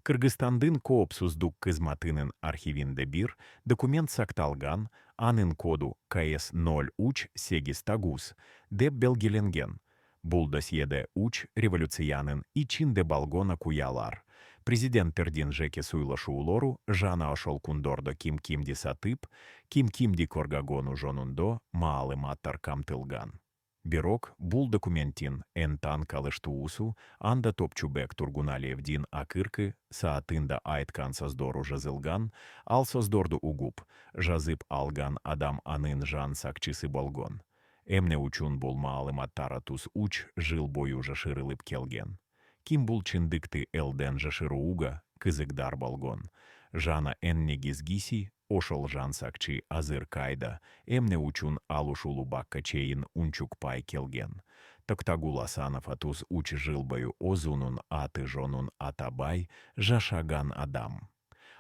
Кыргызстандын коопсуздук кызматынын архивинде бир документ сакталган, анын коду КС-0 уч 8 деп белгиленген. Бул досьеде уч революциянын ичинде балгона куялар. Президенттердин жеке суйлашуулору жана ошол кундордо ким-кимди сатып, ким-кимди коргогону жонундо маалыматтар камтылган. Бирок бул документтин энтан калыштуусу анда Топчубек Тургуналиевдин акыркы саатында айткан создору жазылган, ал создорду угуп, жазып алган адам анын жан сакчысы болгон. Эмне үчүн бул маалыматтар тус уч жыл бою жашырылып келген. Ким бул чындыкты элден жашырууга кызыгдар болгон. Жана эн негизгиси ошол жан сакчы азыр кайда, эмне үчүн ал ушул убакка чейин унчукпай келген. Токтагул Асанов атус уч жыл бою озунун аты жонун атабай жашаган адам.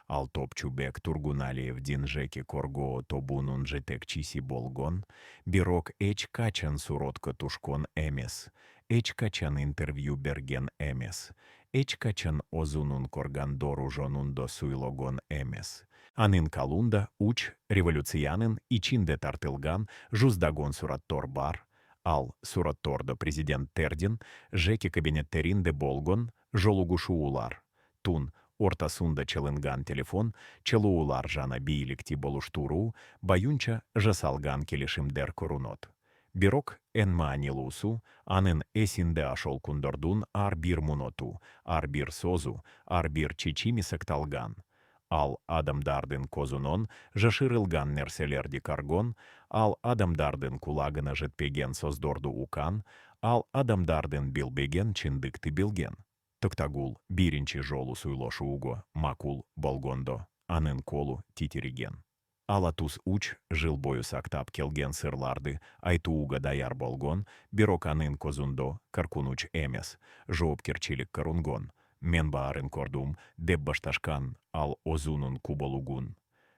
Ал Топчубек Тургуналиевдин жеке коргоо тобунун жетекчиси болгон, бирок эч качан суротко тушкон эмес, эч качан интервью берген эмес, эч качан озунун коргандору жонундо суйлогон эмес. Анын калунда уч революциянын ичинде тартылган жуздагон сураттор бар, ал сураттордо президенттердин жеке кабинеттеринде болгон жолугушуулар. Тун ортасунда чалынган телефон чалуулар жана бийликти болуштуруу баюнча жасалган келишимдер көрүнөт. Бирок эн маанилуусу анын эсинде ошол кундордун ар бир муноту, ар бир созу, ар бир чечими сакталган. Ал адамдардын козунон жашырылган нерселерди каргон, ал адамдардын кулагына жетпеген создорду укан, ал адамдардын билбеген чындыкты билген. Токтагул биринчи жолу суйлашууга макул болгондо анын колу титириген. Ал атус уч жыл бою сактап келген сырларды айтууга даяр болгон, бирок анын козундо каркунуч эмес, жоопкерчилик карунгон. Мен баарын кордум деп башташкан ал озунун куболугун.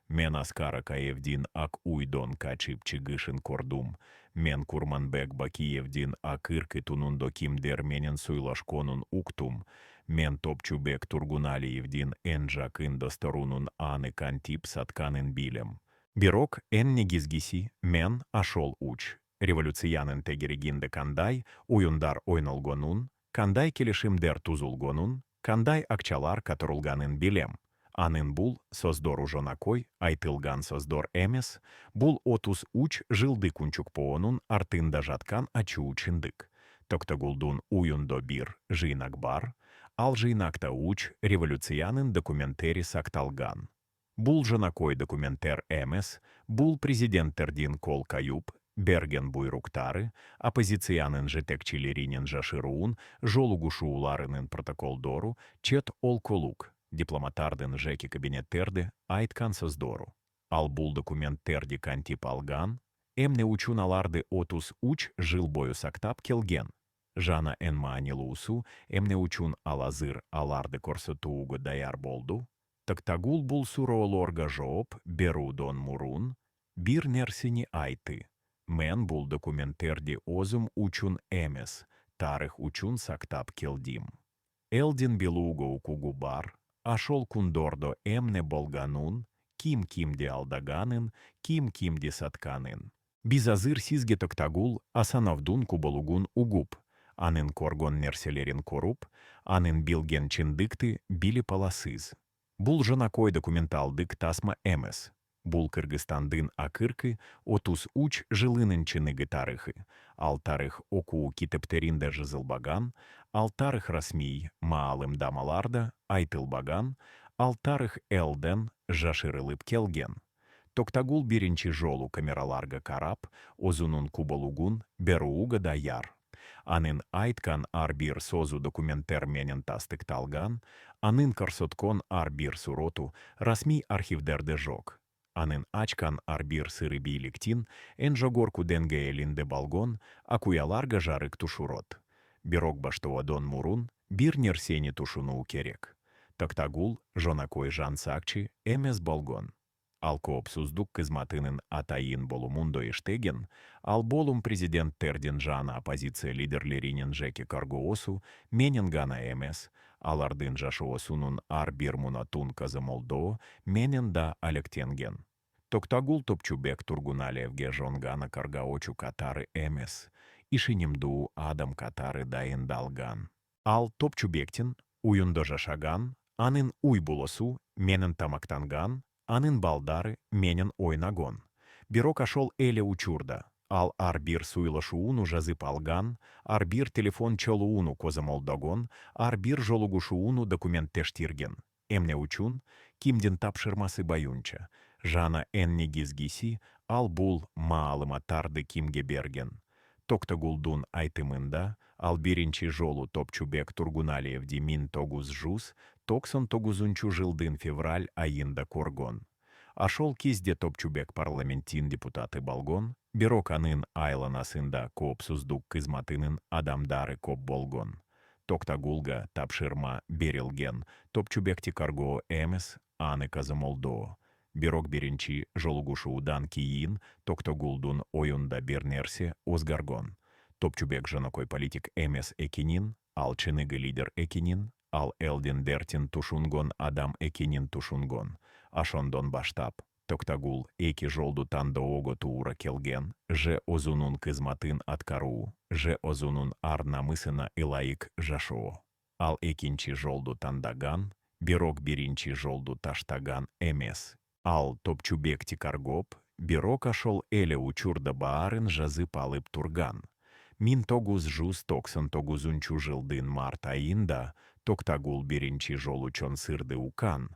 Мен Аскар Акаевдин ак уйдон качып чыгышын кордум. Мен Курманбек Бакиевдин акыркы тунундо кимдер менен суйлашконун уктум. Мен Топчубек Тургуналиевдин эн жакын досторунун аны кантип сатканын билем. Бирок эн негизгиси мен ошол уч. Революциянын тегерегинде кандай уюндар ойнолгонун, кандай келишимдер тузулгонун, кандай акчалар катырылганын билем. Анын бул создору жонакой айтылган создор эмес, бул 33 жылдык унчукпоонун артында жаткан ачуу чындык. Токтогулдун уюндо бир жыйнак бар, ал жыйнакта уч революциянын документтери сакталган. Бул жонакой документтер эмес, бул президенттердин кол каюп, берген буйруктары, оппозициянын жетекчилеринин жашыруун, жолугушууларынын протоколдору, чет олколук, дипломатардын жеке кабинеттерди айткан создору. Ал бул документтерди кантип алган, эмне үчүн аларды 33 жыл бою сактап келген. Жана эн маанилуусу эмне үчүн ал азыр аларды көрсөтүүгө даяр болду. Токтагул бул суроолорго жооп берүүдөн мурун бир нерсени айты. Мен бул документтерди озум үчүн эмес, тарых үчүн сактап келдим. Элдин билууга укугу бар, ошол кундордо эмне болганын, ким-кимди алдаганын, ким-кимди сатканын. Биз азыр сизге Токтагул Асановдун куболугун угуп, анын коргон нерселерин коруп, анын билген чындыкты билип аласыз. Бул жонакой документалдык тасма эмес. Бул Кыргызстандын акыркы 33 жылынын чыныгы тарыхы. Ал тарых окуу китептеринде жазылбаган, ал тарых расмий маалымдамаларда айтылбаган, ал тарых элден жашырылып келген. Токтагул биринчи жолу камераларга карап, озунун куболугун берууга даяр. Анын айткан ар бир созу документтер менен тастыкталган, анын көрсөткөн ар бир суроту расмий архивдерде жок. Анын ачкан ар бир сыры бийликтин эн жогорку деңгээлинде болгон акуяларга жарык тушурот. Бирок баштоодон мурун бир нерсени тушунуу керек. Токтагул жонакой жан сакчы эмес болгон. Ал коопсуздук кызматынын атайын болумундо иштеген, ал болум президенттердин жана оппозиция лидерлеринин жеке коргоосу менен гана эмес, Алардын жашоосунун ар бир мунатун казымолдоо менен да алектенген. Токтагул Топчубек Тургуналиевге жонгана каргаочу катары эмес, ишинимду адам катары дайындалган. Ал Топчубектин уюндо жашаган, анын уй булосу менен тамактанган, анын балдары менен ойнагон. Бирок ашол эле учурда. Ал ар бир суйлашууну жазып алган, ар бир телефон чолууну козымолдогон, ар бир жолугушууну документтештирген. Эмне үчүн кимдин тапшырмасы баюнча, жана эн негизгиси ал бул маалыматтарды кимге берген. Токтагулдун айтымында, ал биринчи жолу Топчубек Тургуналиевди 1999 жылдын февраль айында көргөн. Ашол кезде Топчубек парламенттин депутаты болгон, бирок анын айланасында коопсуздук кызматынын адамдары көп болгон. Токтагулга тапшырма берилген, Топчубекти каргоо эмес, аны казымолдоо. Бирок биринчи жолугушуудан кийин Токтагулдун оюнда бир нерсе өзгөргөн. Топчубек жөнөкөй политик эмес экенин, ал чыныгы лидер экенин, ал элдин дертин тушунгон адам экенин тушунгон. Ашондон баштап, Токтагул эки жолду тандоого туура келген, же озунун кызматын аткаруу, же озунун ар намысына ылайык жашоо. Ал экинчи жолду тандаган, бирок биринчи жолду таштаган эмес. Ал Топчубекти каргоп, бирок ашол эле учурда баарын жазып алып турган. 1999 жылдын март айында Токтагул биринчи жолу чон сырды укан.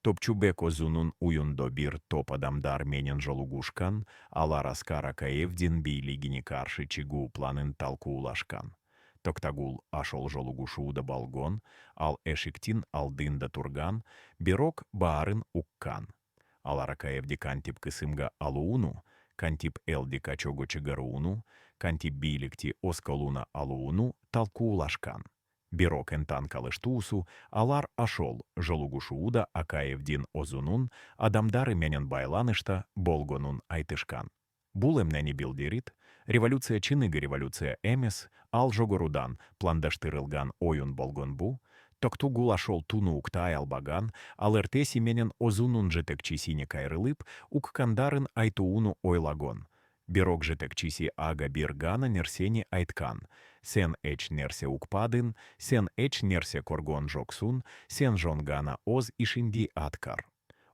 Топчубек озунун уюндо бир топ адамдар менен жолугушкан, алар Аскар Акаевдин бийлигине каршы чыгуу планын талкуулашкан. Токтагул ашол жолугушууда болгон, ал эшиктин алдында турган, бирок баарын уккан. Алар Акаевди кантип кысымга алууну, кантип элди качого чыгарууну, кантип бийликти осколуна алууну талкуулашкан. Бирок энтан калыштуусу, алар ашол жолугушууда Акаевдин озунун адамдары менен байланышта болгонун айтышкан. Бул эмнени билдирит? Революция чыныгы революция эмес, ал жогорудан пландаштырылган оюн болгон бу. Токтагул ашол туну уктай албаган, ал эртеси менен озунун жетекчисине кайрылып, уккандарын айтууну ойлагон. Бирок жетекчиси ага бир гана нерсени айткан. Сен эч нерсе укпадын, сен эч нерсе коргон жоксун, сен жонгана оз ишинди аткар.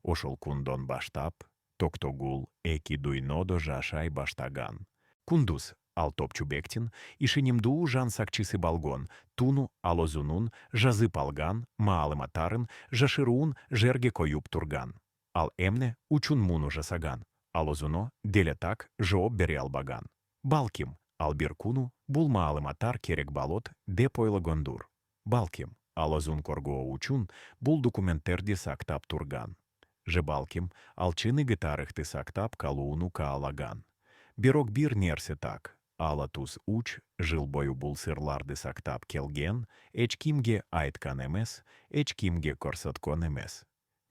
Ошол кундон баштап, Токтагул эки дуйнодо жашай баштаган. Кундуз ал Топчубектин ишинимдуу жан сакчысы болгон, туну ал озунун жазып алган, маалыматтарын жашыруун жерге коюп турган. Ал эмне үчүн муну жасаган? Ал озуно деле так жооп бере албаган. Балким, ал бир куну бул маалыматтар керек болот деп ойлагондур. Балким, ал озун коргоо үчүн бул документтерди сактап турган. Же балким, ал чыныгы тарыхты сактап калууну каалаган. Бирок бир нерсе так, ала туз уч жыл бою бул сырларды сактап келген, эч кимге айткан эмес, эч кимге көрсөткөн эмес.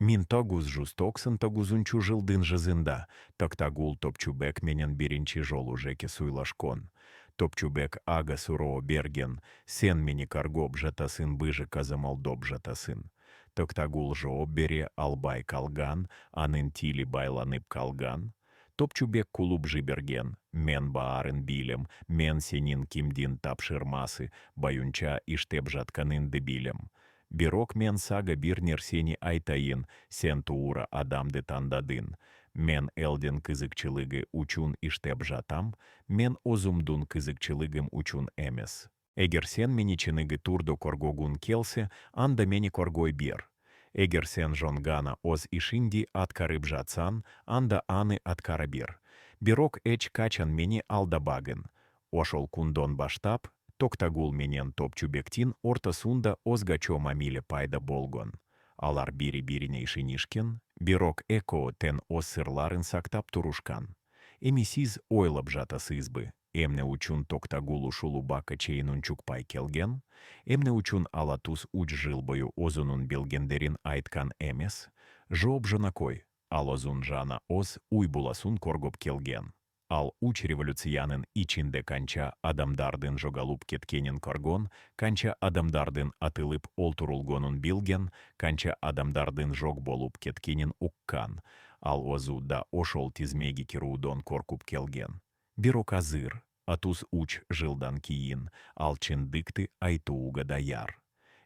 1999 жылдын жазында Токтагул Топчубек менен биринчи жолу жеке суйлашкон. Топчубек ага суроо берген, сен мени каргоп жатасын быжы казымолдоп жатасын. Токтагул жооп бере албай калган, анын тили байланып калган. Топчубек кулуп жиберген, мен баарын билем, мен сенин кимдин тапшырмасы баюнча иштеп жатканыңды билем. Бирок мен сага бир нерсени айтайын, сен туура адамды тандадын. Мен элдин кызыкчылыгы үчүн иштеп жатам, мен озумдун кызыкчылыгым үчүн эмес. Эгер сен мени чыныгы турдо коргогун келсе, анда мени коргой бер. Эгер сен жонгана оз ишинди аткарып жатсан, анда аны аткара бер. Бирок эч качан мени алдабагын. Ошол кундон баштап, Токтагул менен Топчубектин ортосунда озгачо мамиле пайда болгон. Алар бири-бирине ишенишкен, бирок эко тен оз сырларын сактап турушкан. Эми сиз ойлоп жатасызбы, эмне үчүн Токтагул ушул убакка чейин унчукпай келген, эмне үчүн ала туз уч жыл бою озунун билгендерин айткан эмес? Жооп жөнөкөй, ал озун жана оз уй буласын коргоп келген. ал уч революциянин ичинде канча адамдардын жогалуп кеткенин коргон, канча адамдардын атылып олтурулгонун билген, канча адамдардын жок болуп кеткенин уккан, ал озу да ошол тизмеги кируудон коркуп келген. Бирок азыр, атус уч жылдан кийин, ал чындыкты айтууга даяр.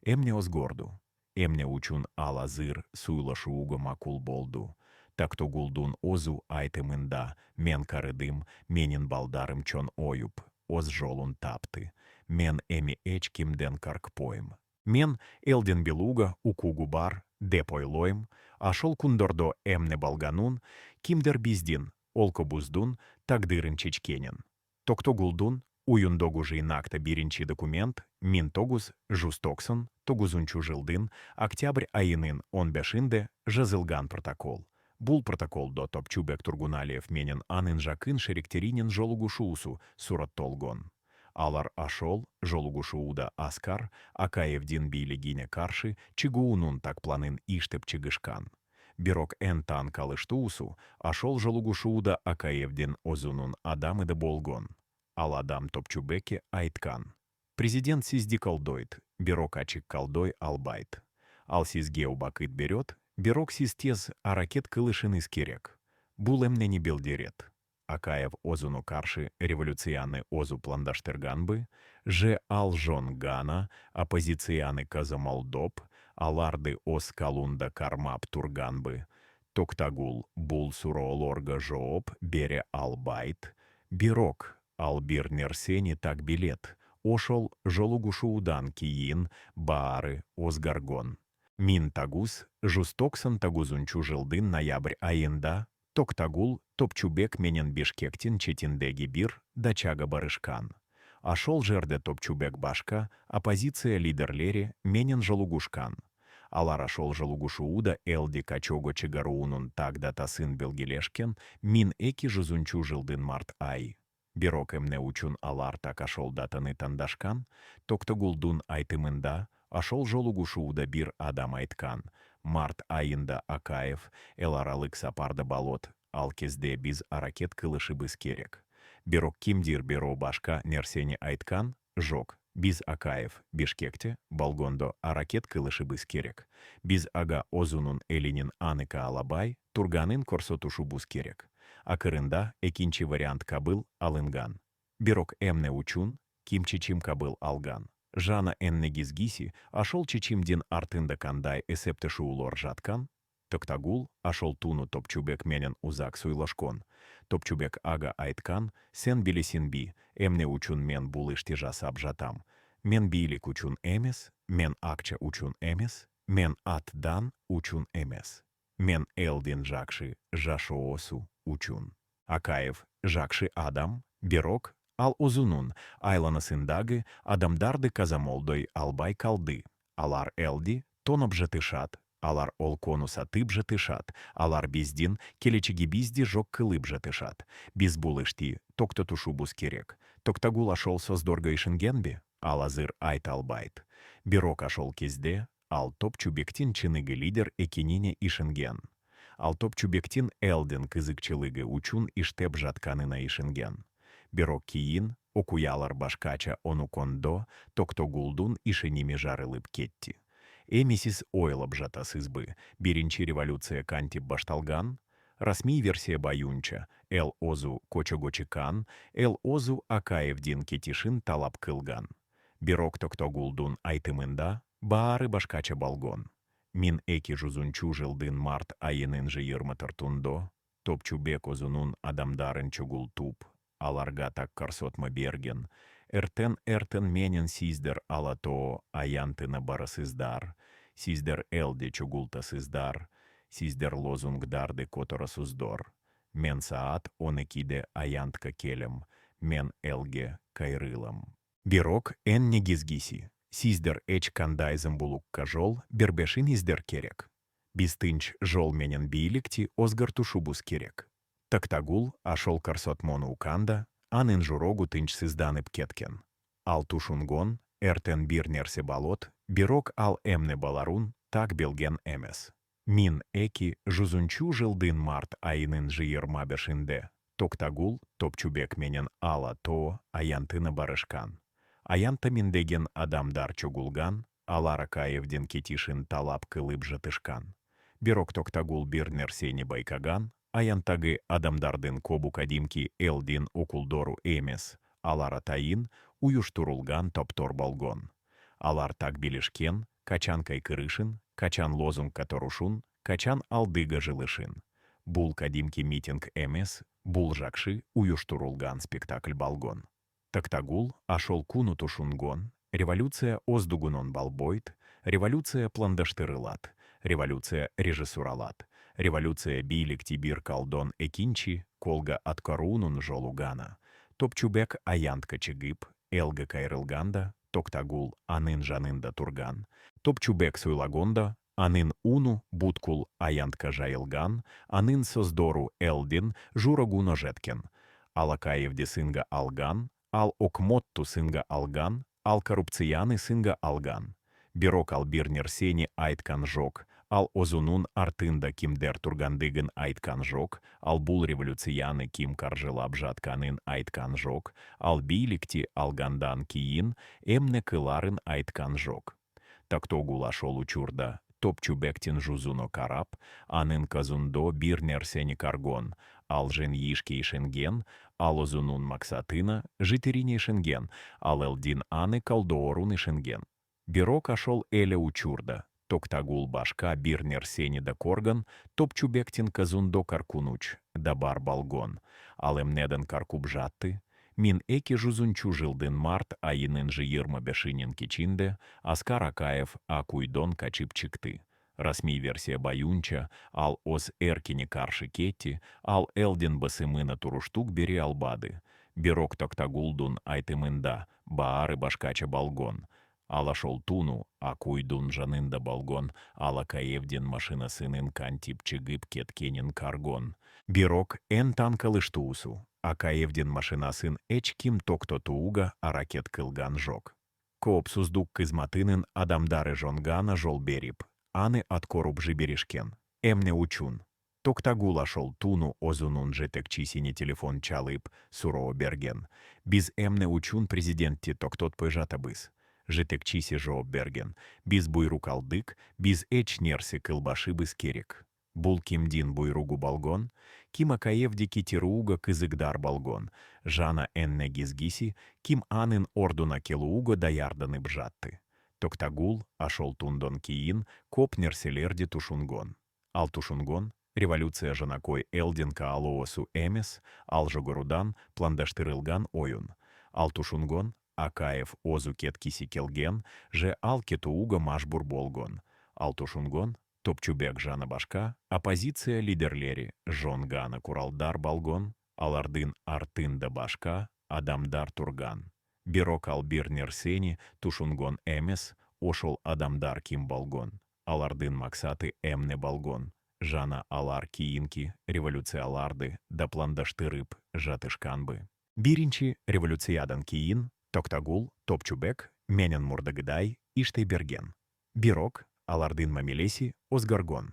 Эмне озгорду? Эмне учун ал азыр суйлашууга макул болду. Такто гулдун озу айтымында, мен карыдым, менин балдарым чон оюп, оз жолун тапты. Мен эми эч кимден каркпойм. Мен элден белуга укугу бар, деп ойлойм, ашол кундордо эмне балганун, кимдер биздин, олко буздун, тагдырын чечкенин. Токто гулдун, уюндогу жыйнакта биринчи документ, мин тогуз, жустоксын, тогузунчу жылдын, октябрь айынын 15-inde жазылган протокол. Бул протоколдо Топчубек Тургуналиев менен анын жакын шериктеринин жолугушуусу сураттолгон. Алар ашол жолугушууда Аскар Акаевдин бийлигине каршы чыгуунун так планын иштеп чыгышкан. Бирок эн таан калыштуусу ашол жолугушууда Акаевдин озунун адамыды болгон. Ал адам Топчубекке айткан. Президент сизди колдойт, бирок ачык колдой албайт. Ал сизге убакыт берет, бирок сиз тез аракет кылышыңыз керек. Бул эмнени билдирет. Акаев озуну каршы революцияны озу пландаштырганбы, же ал жон гана оппозицияны казамалдоп, аларды оз калунда кармап турганбы. Токтагул бул суроолорго жооп бере албайт, бирок ал бир нерсени так билет, ошол жолугушуудан кийин баары озгаргон. Мин тагуз, жустоксын тагузунчу жылдын ноябрь айында, Токтагул Топчубек менен Бишкектин четиндеги бир дачага барышкан. Ашол жерде Топчубек башка оппозиция лидерлери менен жолугушкан. Алар ашол жолугушууда элди качого чыгаруунун так датасын белгилешкен мин 200 жылдын март ай. Бирок эмне учун алар так ашол датаны тандашкан, Токтагулдун айтымында ашол жолугушууда бир адам айткан. Март айында Акаев эл аралык сапарды болот, ал кезде биз аракет кылышыбыз керек. Бирок кимдир бирөө башка нерсени айткан, жок. Биз Акаев Бишкекте болгондо аракет кылышыбыз керек. Биз ага озунун элинин аныка алабай, турганын корсотушубуз керек. Акырында экинчи вариант кабыл алынган. Бирок эмне учун, ким чечим кабыл алган. Жана энне гизгиси ашол чечимдин артында кандай эсептешуулор жаткан. Токтагул ашол туну Топчубек менен узак суйлашкон. Топчубек ага айткан, сен билесин би, эмне учун мен бул ишти жасап жатам. Мен бийлик учун эмес, мен акча учун эмес, мен атдан учун эмес. Мен элдин жакшы жашоосу учун. Акаев жакшы адам, бирок ал озунун айланысындагы адамдарды казамолдой албай калды. Алар элди тоноп жатышат, алар олкону сатып жатышат, алар биздин келечеги бизди жок кылып жатышат. Биз бул ишти токтотушубуз керек. Токтагул ашол создорго ишенгенби, ал азыр айта албайт. Бирок ашол кезде ал Топчубектин чыныгы лидер экенине ишенген. Ал Топчубектин элдин кызыкчылыгы учун иштеп жатканына ишенген. Бирок кийин окуялар башкача онукондо Токтогулдун ишеними жарылып кетти. Эми сиз ойлоп жатасызбы, биринчи революция кантип башталган? Расмий версия баюнча, эл озу кочого чыккан, эл озу Акаевдин кетишин талап кылган. Бирок Токтогулдун айтымында баары башкача болгон. Мин 200 жылдын март айынын 24-тундо Топчубек озунун адамдарын чогултуп, аларга так карсотма берген, эртен менен сиздер алато аянтына барасыздар, сиздер элде чогултасыздар, сиздер лозунгдарды которосуздор. Мен саат 12-де аянтка келем, мен элге кайрылам. Бирок эн негизгиси, сиздер эч кандайзым булукка жол бербешин издер керек. Биз тынч жол менен бийликти озгартушубуз керек. Токтагул ашол карсотмону уканда, анын журогу тынчсызданып кеткен. Ал тушунгон, эртен бир нерсе болот, бирок ал эмне баларун так белген эмес. Мин 200 жылдын март айынын 25-inde Токтагул топчубек менен ала то аянтына барышкан. Аянта миндеген адамдар чогулган, алара каевден кетишин талап кылып жатышкан. Бирок токтагул бир нерсени байкаган, аянтагы адамдардын кобу кадимки элдин окулдору эмес, алара тайын уюштурулган топтор болгон. Алар так билишкен, качан кайкырышын, качан лозунг каторушун, качан алдыга жылышын. Бул кадимки митинг эмес, бул жакшы уюштурулган спектакль болгон. Токтагул ашол куну тушунгон, революция оздугунон балбойт, революция пландаштырылат, революция режиссуралат, революция бийлик тибир калдон экинчи, колга аткарунун жолугана. Топчубек аянтка чыгып, элга кайрылганда, токтагул анын жанында турган, топчубек суйлагонда, анын уну буткул аянтка жайылган, анын создору элдин журогуно жеткен. Алакаевде сынга алган, ал окмотту сынга алган, ал коррупцияны сынга алган. Бирок ал бир нерсени айткан жок, ал озунун артында кимдер тургандыгын айткан жок, ал бул революцияны ким каржылап жатканын айткан жок, ал бийликти алгандан кийин эмне кыларын айткан жок. Токтогул ашол учурда топчубектин жузуно карап, анын казундо бир нерсени каргон, ал жен йишке ишенген, ал озунун максатына житерине ишенген, ал элдин аны калдоорун ишенген. Бирок ашол эле учурда, токтагул башка бир нерсени да корган, топчубектин казундо каркунуч, да бар балгон, ал эмнеден каркуп жатты. Мин эки жузунчу жылдын март айынын 25-нин кичинде Аскар Акаев акуйдон качып чыкты. Расмий версия баюнча, ал оз эркине каршы кетти, ал элдин басымына туруштук бери албады. Бирок токтагулдун айтымында баары башкача болгон. Ал ашол туну акуйдун жанында болгон, ал Акаевдин машинасынын кантип чыгып кеткенин каргон. Бирок эн танкалыштуусу. Акаевдин машинасын эчким токтотууга аракет кылган жок. Коопсуздук кызматынын адамдары жонгана жол берип, аны откоруп жиберишкен. Эмне учун. Токтагул ашол туну озунун жетекчисине телефон чалып, суроо берген. Биз эмне учун президентти токтотпой жатабыз. Жетекчиси жооп берген. Биз буйрук алдык, биз эч нерсе кылбашыбыз керек. Бул кимдин буйругу болгон, ким Акаевди китирууга кызыгдар болгон, жана энне гизгиси, ким анын ордуна келууга даярданып жатты. Токтагул ашол тундон кийин коп нерселерди тушунгон. Ал тушунгон революция жанакой элдин каалоосу эмес, ал жогорудан пландаштырылган оюн. Ал тушунгон Акаев озу кеткиси келген, же ал кетууга машбур болгон. Ал тушунгон топчубек жана башка оппозиция лидерлери жонгана куралдар болгон, алардын артында башка адамдар турган. Бирок ал бир нерсени тушунгон эмес, ошол адамдар ким болгон. Алардын максаты эмне болгон. Жана алар кийинки революцияларды да пландаштырып жатышканбы. Биринчи революциядан кийин Токтагул, топчубек менен мурдагыдай иштей берген. Бирок алардын мамилеси озгаргон.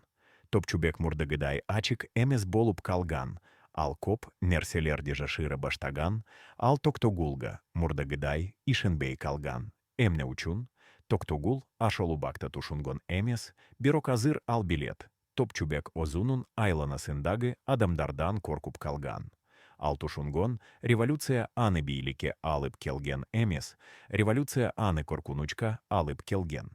Топчубек мурдагыдай ачык эмес болуп калган, ал коп нерселерди жашыра баштаган, ал токтогулга мурдагыдай ишенбей калган. Эмне учун? Токтогул ашол убакта тушунгон эмес, бирок азыр ал билет. Топчубек озунун айланасындагы адамдардан коркуп калган. Ал тушунгон революция аны бийликке алып келген эмес, революция аны коркунучка алып келген.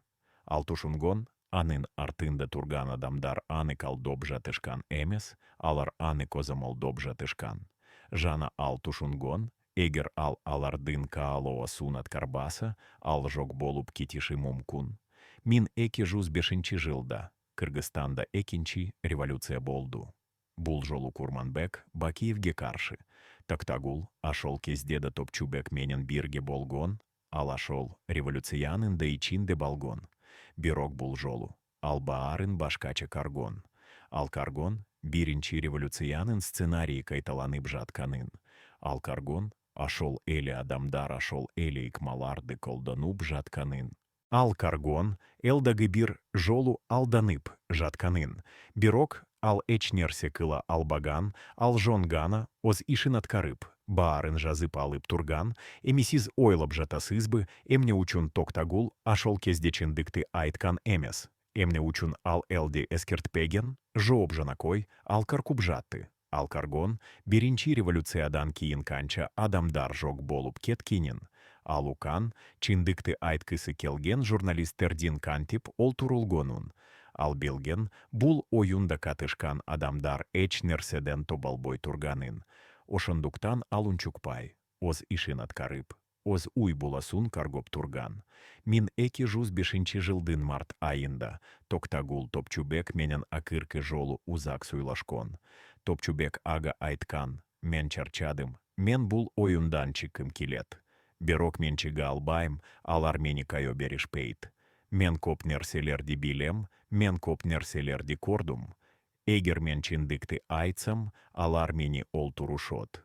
Ал тушунгон анын артында турган адамдар аны калдоп жатышкан эмес, алар аны козомолдоп жатышкан. Жана ал тушунгон, эгер ал алардын каалоосун аткарбаса, ал жок болуп кетиши мумкун. Мин 2005 жылда Кыргызстанда экинчи революция болду. Бул жолу Курманбек Бакиевге каршы. Токтагул ашол кезде да топчубек менен бирге болгон, ал ашол революциянын да ичинде болгон. Бирок бул жолу ал баарын башкача каргон. Ал каргон биринчи революциянын сценарийи кайталанып жатканын. Ал каргон ашол эле адамдар ашол эле ыкмаларды колдонуп жатканын. Ал каргон элдагы бир жолу алданып жатканын. Бирок ал эчнерсе кыла албаган, ал жонгана, оз ишинат карып, баарын жазып алып турган, эмисиз ойлоп жатасызбы, эмне учун токтагул ашол кезде чындыкты айткан эмес. Эмне учун ал элди эскертпеген, жооп жанакой, ал каркуп жатты. Ал каргон биринчи революциядан кийин канча адамдар жок болуп кеткенин. Ал укан чындыкты айткысы келген журналисттердин кантип олтурулгонун. Ал билген бул оюнда катышкан адамдар эч нерседен тоболбой турганын. Ошондуктан ал унчукпай, оз ишин аткарып, оз уй буласун каргоп турган. Мин 2005 жылдын март айында Токтагул Топчубек менен акыркы жолу узак суйлашкон. Топчубек ага айткан: мен чарчадым, мен бул оюндан чыккым келет. Бирок мен чыга албайм, алар мени кайо беришпейт. Мен коп нерселерди билем, мен коп нерселерди кордум. Эгер мен чындыкты айтсам, алар мени олтурушот.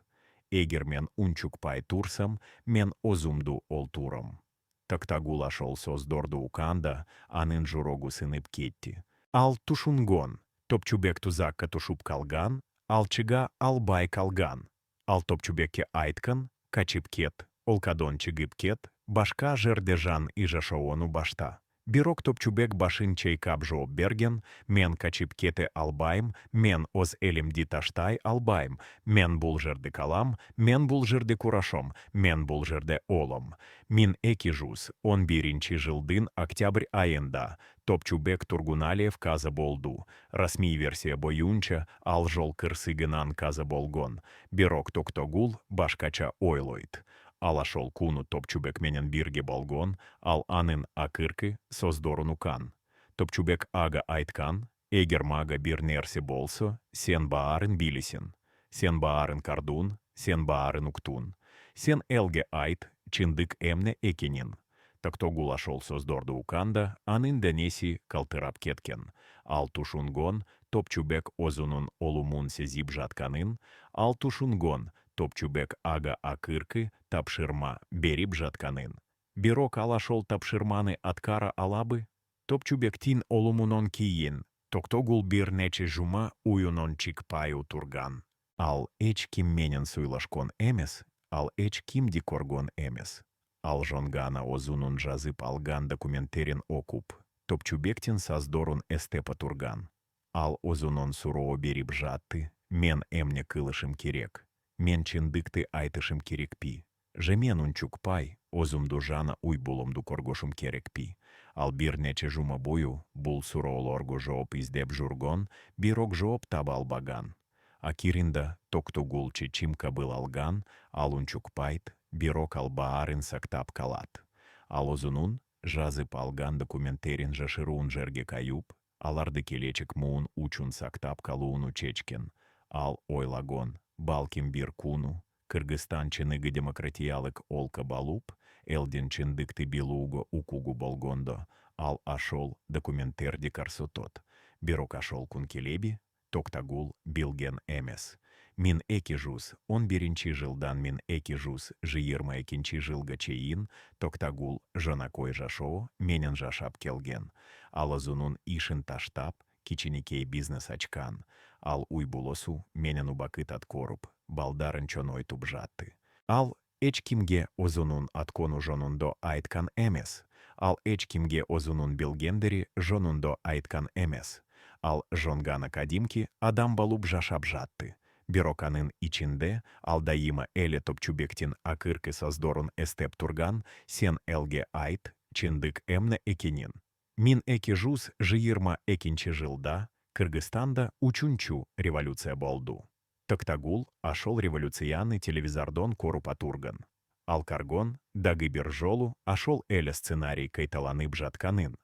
Эгер мен унчукпай турсам, мен озумду олтурам. Токтагул ашол создорду уканда, анын журогу сынып кетти. Ал тушунгон, Топчубек тузакка тушуп калган, ал чыга албай калган. Ал Топчубекке айткан, качып кет, олкадон чыгып кет, башка жерде жан и жашоону башта. Бирок Топчубек башын чейкап жооп берген: мен качып кете албайм, мен оз элимди таштай албайм, мен бул жерде калам, мен бул жерде курашом, мен бул жерде олом. Мин 2011 жылдын октябрь айында Топчубек Тургуналиев каза болду. Расмий версия боюнча ал жол кырсыгынан каза болгон. Бирок Токтогул башкача ойлойт. Ал ашол куну Топчубек менен бирге болгон, ал анын акыркы создорун укан. Топчубек ага айткан: эгер мага бир нерсе болсо, сен баарын билисин. Сен баарын кардун, сен баарын уктун. Сен элге айт, чындык эмне экенин. Токтогул ашол создорду уканда, анын денеси калтырап кеткен. Ал тушунгон Топчубек озунун олумун сезип жатканын, ал тушунгон Топчубек ага акыркы тапшырма берип жатканын. Бирок ал ашол тапшырманы аткара алабы? Топчубектин олумунон кийин Токтогул бир нече жума уюнон чыкпай утурган. Ал эч ким менен суйлашкон эмес, ал эч кимди коргон эмес. Ал жонгана озунун жазып алган документтерин окуп, Топчубектин создорун эстепа турган. Ал озунун суроо берип жатты: мен эмне кылышым керек. Мен чындыкты айтышым керекпи. Же мен унчукпай, озумду жана уйбулумду коргошум керекпи. Ал бир нече жума бою бул суроолорго жооп издеп жүргөн, бирок жооп таба албаган. Акиринда Токтогул чечим кабыл алган, ал унчукпайт, бирок ал баарын сактап калат. Ал озунун жазып алган документтерин жашыруун жерге каюп, аларды келечек муун учун сактап калууну чечкен. Ал ойлагон: балким бир куну Кыргызстан чыныгы демократиялык олка балуп, элдин чындыкты билууго укугу болгондо, ал ашол документтерди карсотот. Бирок ашол кун келеби? Токтагул билген эмес. Мин 2011 жылдан мин 2022 жылга чейин Токтагул жанакой жашоо менен жашап келген. Ал озунун ишин таштап, кичинекей бизнес ачкан. Ал уйбулосу менен убакыт аткоруп, балдарын чонойтуп жатты. Ал эч кимге озунун аткону жонундо айткан эмес. Ал эч кимге озунун билгендери жонундо айткан эмес. Ал жонгана кадимки адам болуп жашап жатты. Бирок анын ичинде ал дайыма эле Топчубектин акыркы создорун эстеп турган: сен элге айт, чындык эмне экенин. Мин 2022 жылда Кыргызстанда учунчу революция болду. Токтагул ашол революцияны телевизордон коруп атурган. Ал каргон дагы бир жолу ашол эле сценарий кайталанып жатканын.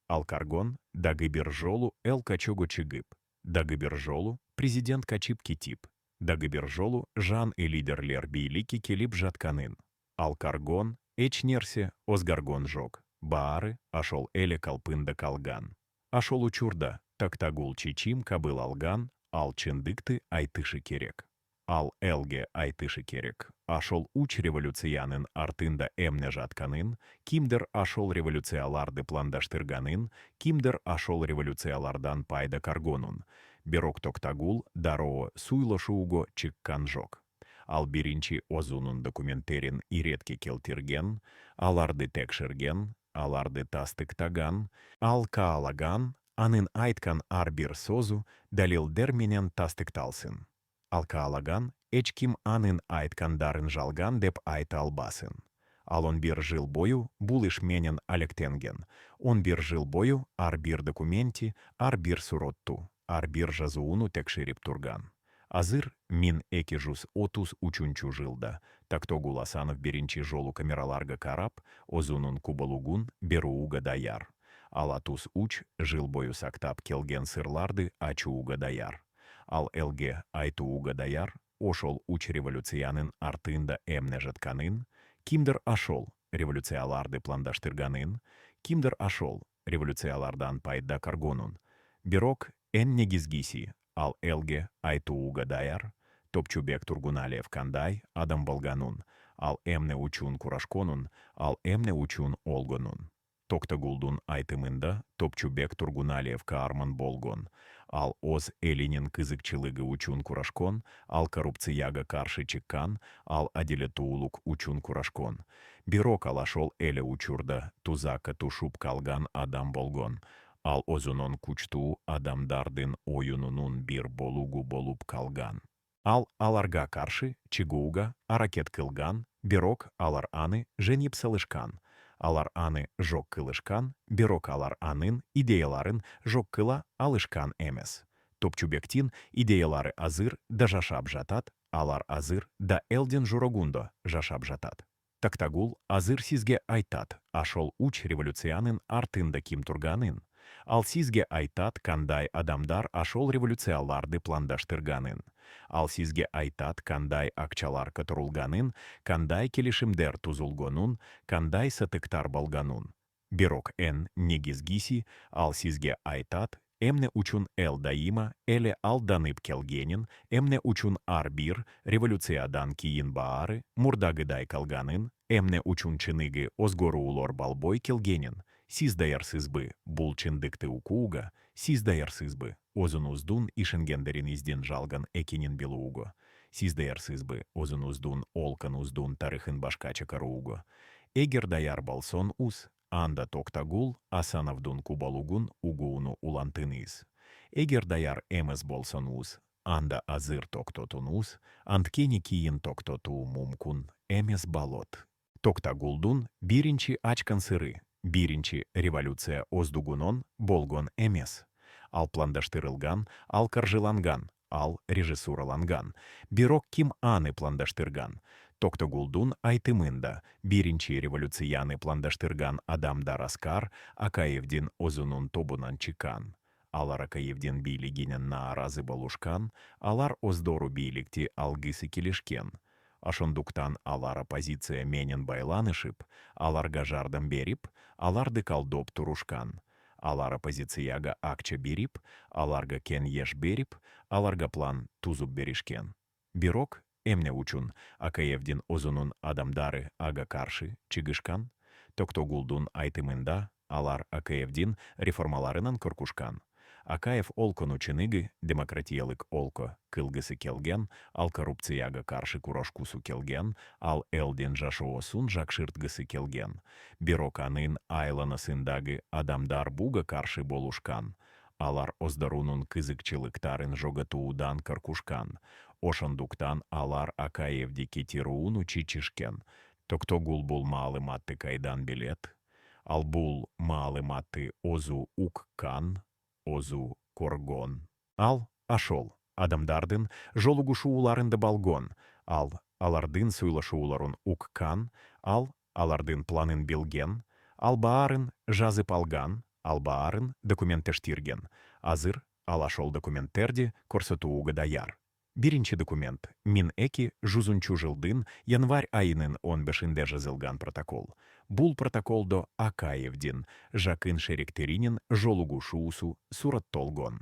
Ал каргон дагы бир жолу эл качого чыгып, дагы бир жолу президент качып кетип, дагы бир жолу жан и лидерлер бийликке келип жатканын. Ал каргон эч нерсе өзгөргөн жок, баары ашол эле калпында калган. Ашол учурда Токтагул чечим кабыл алган, ал чындыкты айтышы керек. ал элге айтышы керек. Ашол уч революциянын артында эмне жатканын, кимдер ашол революцияларды пландаштырганын, кимдер ашол революциялардан пайда каргонун. Бирок токтагул дароо суйлошууго чыккан жок. Ал биринчи озунун документтерин иретке келтирген, аларды текшерген, аларды тастыктаган, ал каалаган, анын айткан ар бир сөзү далилдер менен тастыкталсын. Ал каалаган эчким анын айткандарын жалган деп айта албасын. Ал 11 жыл бою бул иш менен алектенген. 11 жыл бою ар бир документи, ар бир суротту, ар бир жазууну текшерип турган. Азыр 1233 жылда Токтогул Асанов биринчи жолу камераларга карап, озунун кубалугун берууга даяр. Ал 33 жыл бою сактап келген сырларды ачууга даяр. Ал элге айтууга даяр, ошол уч революциянын артында эмне жатканын, кимдир ашол революцияларды пландаштырганын, кимдир ашол революциялардан пайда каргонун. Бирок эн негизгиси ал элге айтууга даяр, Топчубек Тургуналиев кандай адам болганун, ал эмне үчүн курашконун, ал эмне үчүн олгонун. Токтогулдун айтымында Топчубек Тургуналиев каарман болгон. Ал оз элинин кызыкчылыгы үчүн курашкон, ал коррупцияга каршы чыккан, ал адилеттуулук үчүн курашкон. Бирок ал ошол эле учурда тузакка тушуп калган адам болгон. Ал озунун кучтуу адамдардын оюнунун бир болугу болуп калган. Ал аларга каршы чыгууга аракет кылган, бирок алар аны жеңип салышкан. Алар аны жок кылышкан, бирок алар анын идеяларын жок кыла алышкан эмес. Топчубектин идеялары азыр да жашап жатат, алар азыр да элдин журогундо жашап жатат. Токтогул азыр сизге айтат, ашол уч революциянын артында ким турганын. Ал сизге айтат, кандай адамдар ашол революцияларды пландаштырганын. Ал сизге айтат, кандай акчалар которулганын, кандай келишимдер тузулгонун, кандай сатыктар болганун. Бирок эн негизгиси ал сизге айтат, эмне үчүн эл дайыма эле алданып келгенин, эмне үчүн ар бир революциядан кийин баары мурдагыдай калганын, эмне үчүн чыныгы озгоруулор балбой келгенин. Сиз даярсызбы бул чындыкты укууга, сиз даярсызбы өзүңүздүн ишенгендериңиздин жалган экенин билууга, сиз даярсызбы өзүңүздүн олконуздун тарыхын башкача кароого. Эгер даяр болсоңуз, анда Токтогул Асановдун кубалугун угууну улантыңыз. Эгер даяр эмес болсоңуз, анда азыр токтотуңуз, анткени кийин токтотуу мумкун эмес болот. Токтогулдун биринчи ачкан сыры, биринчи революция оздугунон болгон эмес. Ал пландаштырылган, ал каржыланган, ал режиссураланган. Бирок ким аны пландаштырган? Токтогулдун айтымында биринчи революцияны пландаштырган адамдар Аскар Акаевдин озунун тобунан чыккан. Алар Акаевдин бийлигинен нааразы болушкан, алар оздору бийликти алгысы келишкен. Ошондуктан алар оппозиция менен байланышып, аларга жардам берип, аларды колдоп турушкан. Алар оппозицияга акча берип, аларга кеңеш берип, аларга план тузуп беришкен. Бирок эмне үчүн Акаевдин озунун адамдары ага каршы чыгышкан? Токтогулдун айтымында алар Акаевдин реформаларынан коркушкан. Акаев олкону чыныгы демократиялык олко кылгысы келген, ал коррупцияга каршы курашкусу келген, ал элдин жашоосун жакшыртгысы келген. Бирок анын айланасындагы адамдар буга каршы болушкан. Алар оздорунун кызыкчылыктарын жоготуудан коркушкан. Ошондуктан алар Акаевди кетирууну чечишкен. Токтогул бул маалыматты кайдан билет? Ал бул маалыматты озу уккан, озу коргон. Ал ашол адамдардын жолугушууларында болгон. Ал алардын суйлашууларын уккан, ал алардын планын билген, ал баарын жазып алган, ал баарын документтештирген. Азыр ал ашол документтерди көрсөтүүгө даяр. Биринчи документ 1200 жылдын январь айынын 15-inde жазылган протокол. Бул протоколдо Акаевдин жакын шериктеринин жолугушуусу сураттолгон.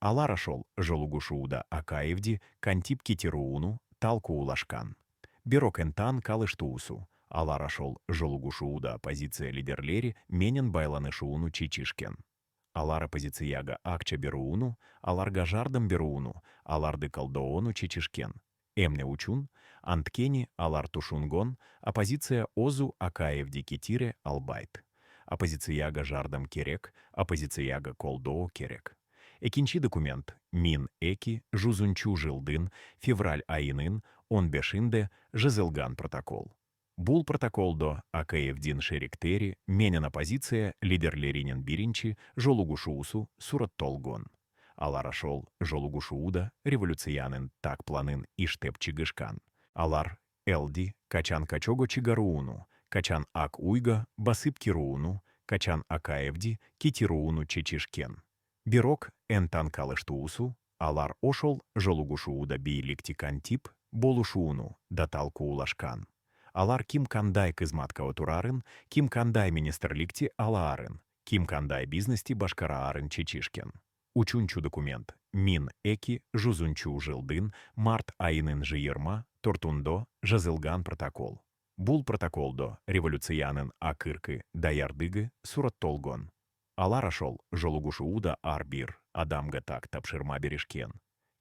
Алар ашол жолугушууда Акаевди кантип китирууну талку улашкан. Бирок энтан калыштуусу. Алар ашол жолугушууда оппозиция лидерлери менен байланышууну чечишкен. Алар оппозицияга акча берууну, аларга жардым берууну, аларды колдоону чечишкен. Эмне учун, анткени алар тушунгон, оппозиция озу Акаевди китире албайт. Оппозицияга жардым керек, оппозицияга колдоо керек. Экинчи документ мин эки жузунчу жылдын февраль айынын 15-inde жазылган протокол. Бул протоколдо Акаевдин шериктери менен оппозиция лидерлеринен биринчи жолугушуусу сураттолгон. Алар ашол жолугушууда революциянын так планын иштеп чыгышкан. Алар элди качан качого чигарууну, качан ак уйга басып кирууну, качан Акаевди китирууну чечишкен. Бирок энтан калыштуусу, алар ошол жолугушууда бийликти кантип болушууну да талку улашкан. Алар ким кандай кызматкава турарын, ким кандай министрликти алаарын, ким кандай бизнести башкараарын чечишкен. Учунчу документ мин эки жузунчу жылдын март айынын 24-тортундо жазылган протокол. Бул протоколдо революциянын акыркы даярдыгы сураттолгон. Алар ашол жолугушууда ар бир адамга так тапшырма беришкен.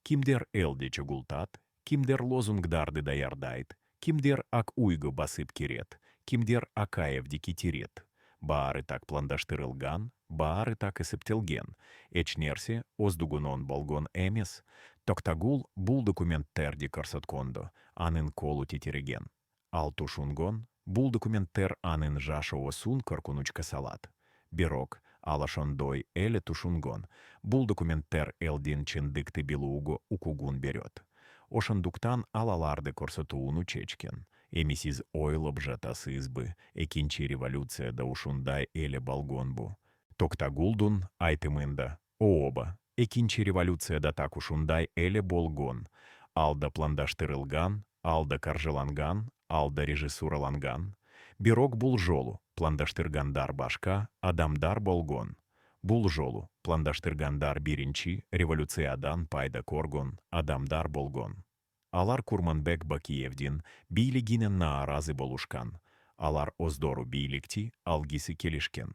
Кимдер элди чогултат, кимдер лозунгдарды даярдайт, кимдер ак уйгы басып кирет, кимдер Акаевди китирет. Баары так пландаштырылган, баары так эсептелген. Эчнерсе оздугунон болгон эмес. Токтагул бул документтерди көрсөткөндө, анын колу тетиреген. Ал тушунгон бул документтер анын жашоо сун коркунучка салат. Бирок ал ошондой эле тушунгон. Бул документтер элдин чындыкты билууго укугун берет. Ошондуктан аларды көрсөтүүнү чечкен. Эми сиз ойлоп жатасызбы, экинчи революция да ушундай эле болгонбу. Токтагулдун айтымында, ооба, экинчи революция да так ушундай эле болгон. Ал да пландаштырылган, ал да каржыланган, ал да режиссураланган. Бирок бул жолу пландаштыргандар башка, адамдар болгон. Бул жолу пландаштыргандар биринчи революциядан пайда коргон, адамдар болгон. Алар Курманбек Бакиевдин бийлигинен нааразы болушкан. Алар оздору бийликти алгисы келишкен.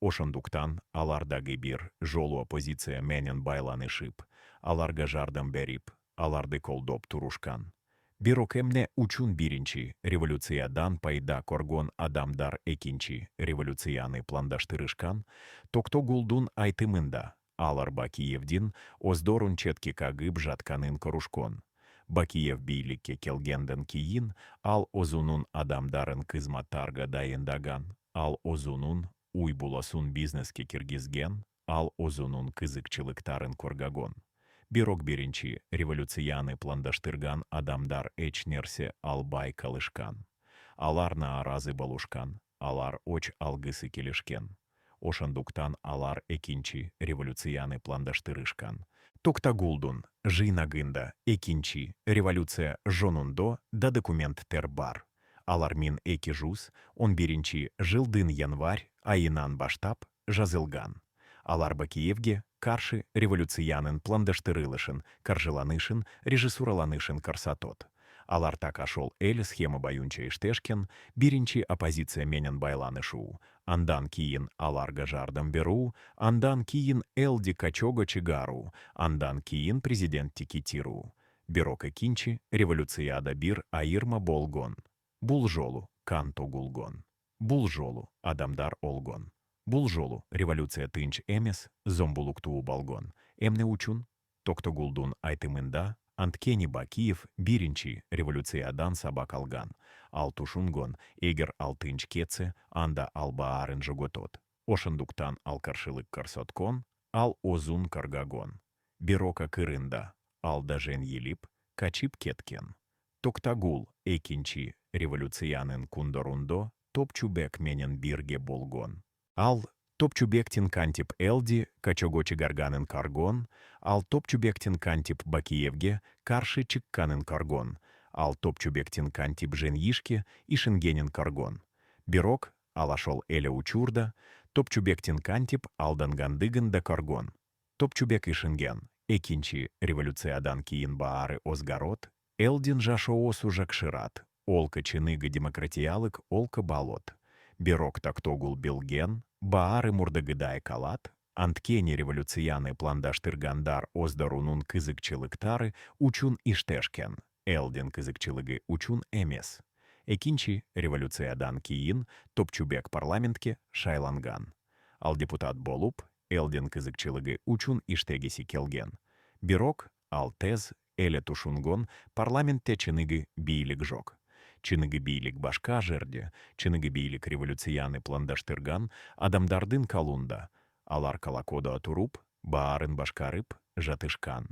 Ошондуктан алардагы бир жолу оппозиция менен байланышып, аларга жардам берип, аларды колдоп турушкан. Бирок эмне учун биринчи революциядан пайда коргон адамдар экинчи революцияны пландаштырышкан, Токтогулдун айтымында алар Бакиевдин оздорун четке кагып жатканын көрүшкөн. Бакиев бийликке келгенден кийин ал озунун адамдарын кызматтарга дайындаган, ал озунун уйбуласун бизнеске киргизген, ал озунун кызыкчылыктарын коргагон. Бирок биринчи революцияны пландаштырган адамдар эч нерсе албай калышкан. Алар нааразы болушкан, алар оч алгысы келишкен. Ошондуктан алар экинчи революцияны пландаштырышкан. Токтагулдун жыйнагында экинчи революция жонундо да документтер бар. Алар мин эки жуз 11 жылдын январь айынан баштап жазылган. Алар Бакиевге каршы революциянын пландаштырылышын, каржыланышын, режиссураланышын карсатот. Алар так ашол эле схема боюнча иштешкен, биринчи оппозиция менен байланышуу, андан кийин аларга жардам беруу, андан кийин элди качого чыгаруу, андан кийин президентти китируу. Бирок экинчи революцияда бир айырма болгон. Бул жолу кан тогулгон. Бул жолу адамдар олгон. Бул жолу революция тынч эмес, зомбулуктуу болгон. Эмне учун? Токтогулдун айтымында анткени Бакиев биринчи революциядан сабак алган. Ал тушунгон, эгер ал тынч кетсе, анда ал баарын жоготот. Ошондуктан ал каршылык көрсөткөн, ал озун каргагон. Бирок акырында ал дажен елип, качып кеткен. Токтагул экинчи революциянын кундорундо Топчубек менен бирге болгон. Ал Топчубектин кантип элди качого чыгарганын каргон, ал Топчубектин кантип Бакиевге каршы чыкканын каргон, ал Топчубектин кантип Женишке ишенгенин каргон. Бирок ал ашол эле учурда Топчубектин кантип алдангандыгын да каргон. Топчубек ишенген, Экинчи революциядан кийин баары озгарот, элдин жашо осу жакшырат, олка чыныгы демократиялык олка балот. Бирок тактогул билген, баары мурдагыдай калат, анткени революцияны пландаштыргандар оздарунун кызыкчылыктары учун иштешкен, элдин кызыкчылыгы учун эмес. Экинчи революциядан кийин топчубек парламентке шайланган. Ал депутат болуп, элдин кызыкчылыгы учун иштегиси келген. Бирок ал тез эле тушунгон парламентте чыныгы бийлик жок. Чыныгы бийлик башка жерде, чыныгы бийлик революцияны пландаштырган адамдардын калунда. Алар калакодо туруп, баарын башкарып, жатышкан.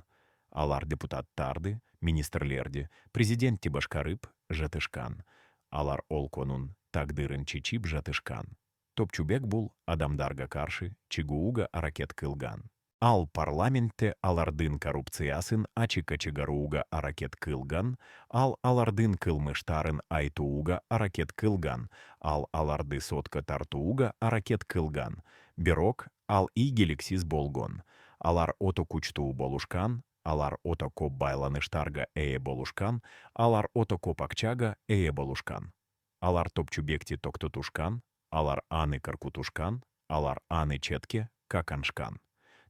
Алар депутаттарды, министрлерди, президентти башкарып, жатышкан. Алар олконун тагдырын чечип жатышкан. Топчубек бул адамдарга каршы чыгууга аракет кылган. Ал парламентте алардын коррупциясын ачык ачыгарууга аракет кылган, ал алардын кылмыштарын айтууга аракет кылган, ал аларды сотко тартууга аракет кылган. Бирок ал ийгиликсиз болгон. Алар ото кучтуу болушкан, алар ото көп байланыштарга ээ болушкан, алар ото көп акчага ээ болушкан. Алар топчубекти токтотушкан, алар аны каркутушкан, алар аны четке каканшкан.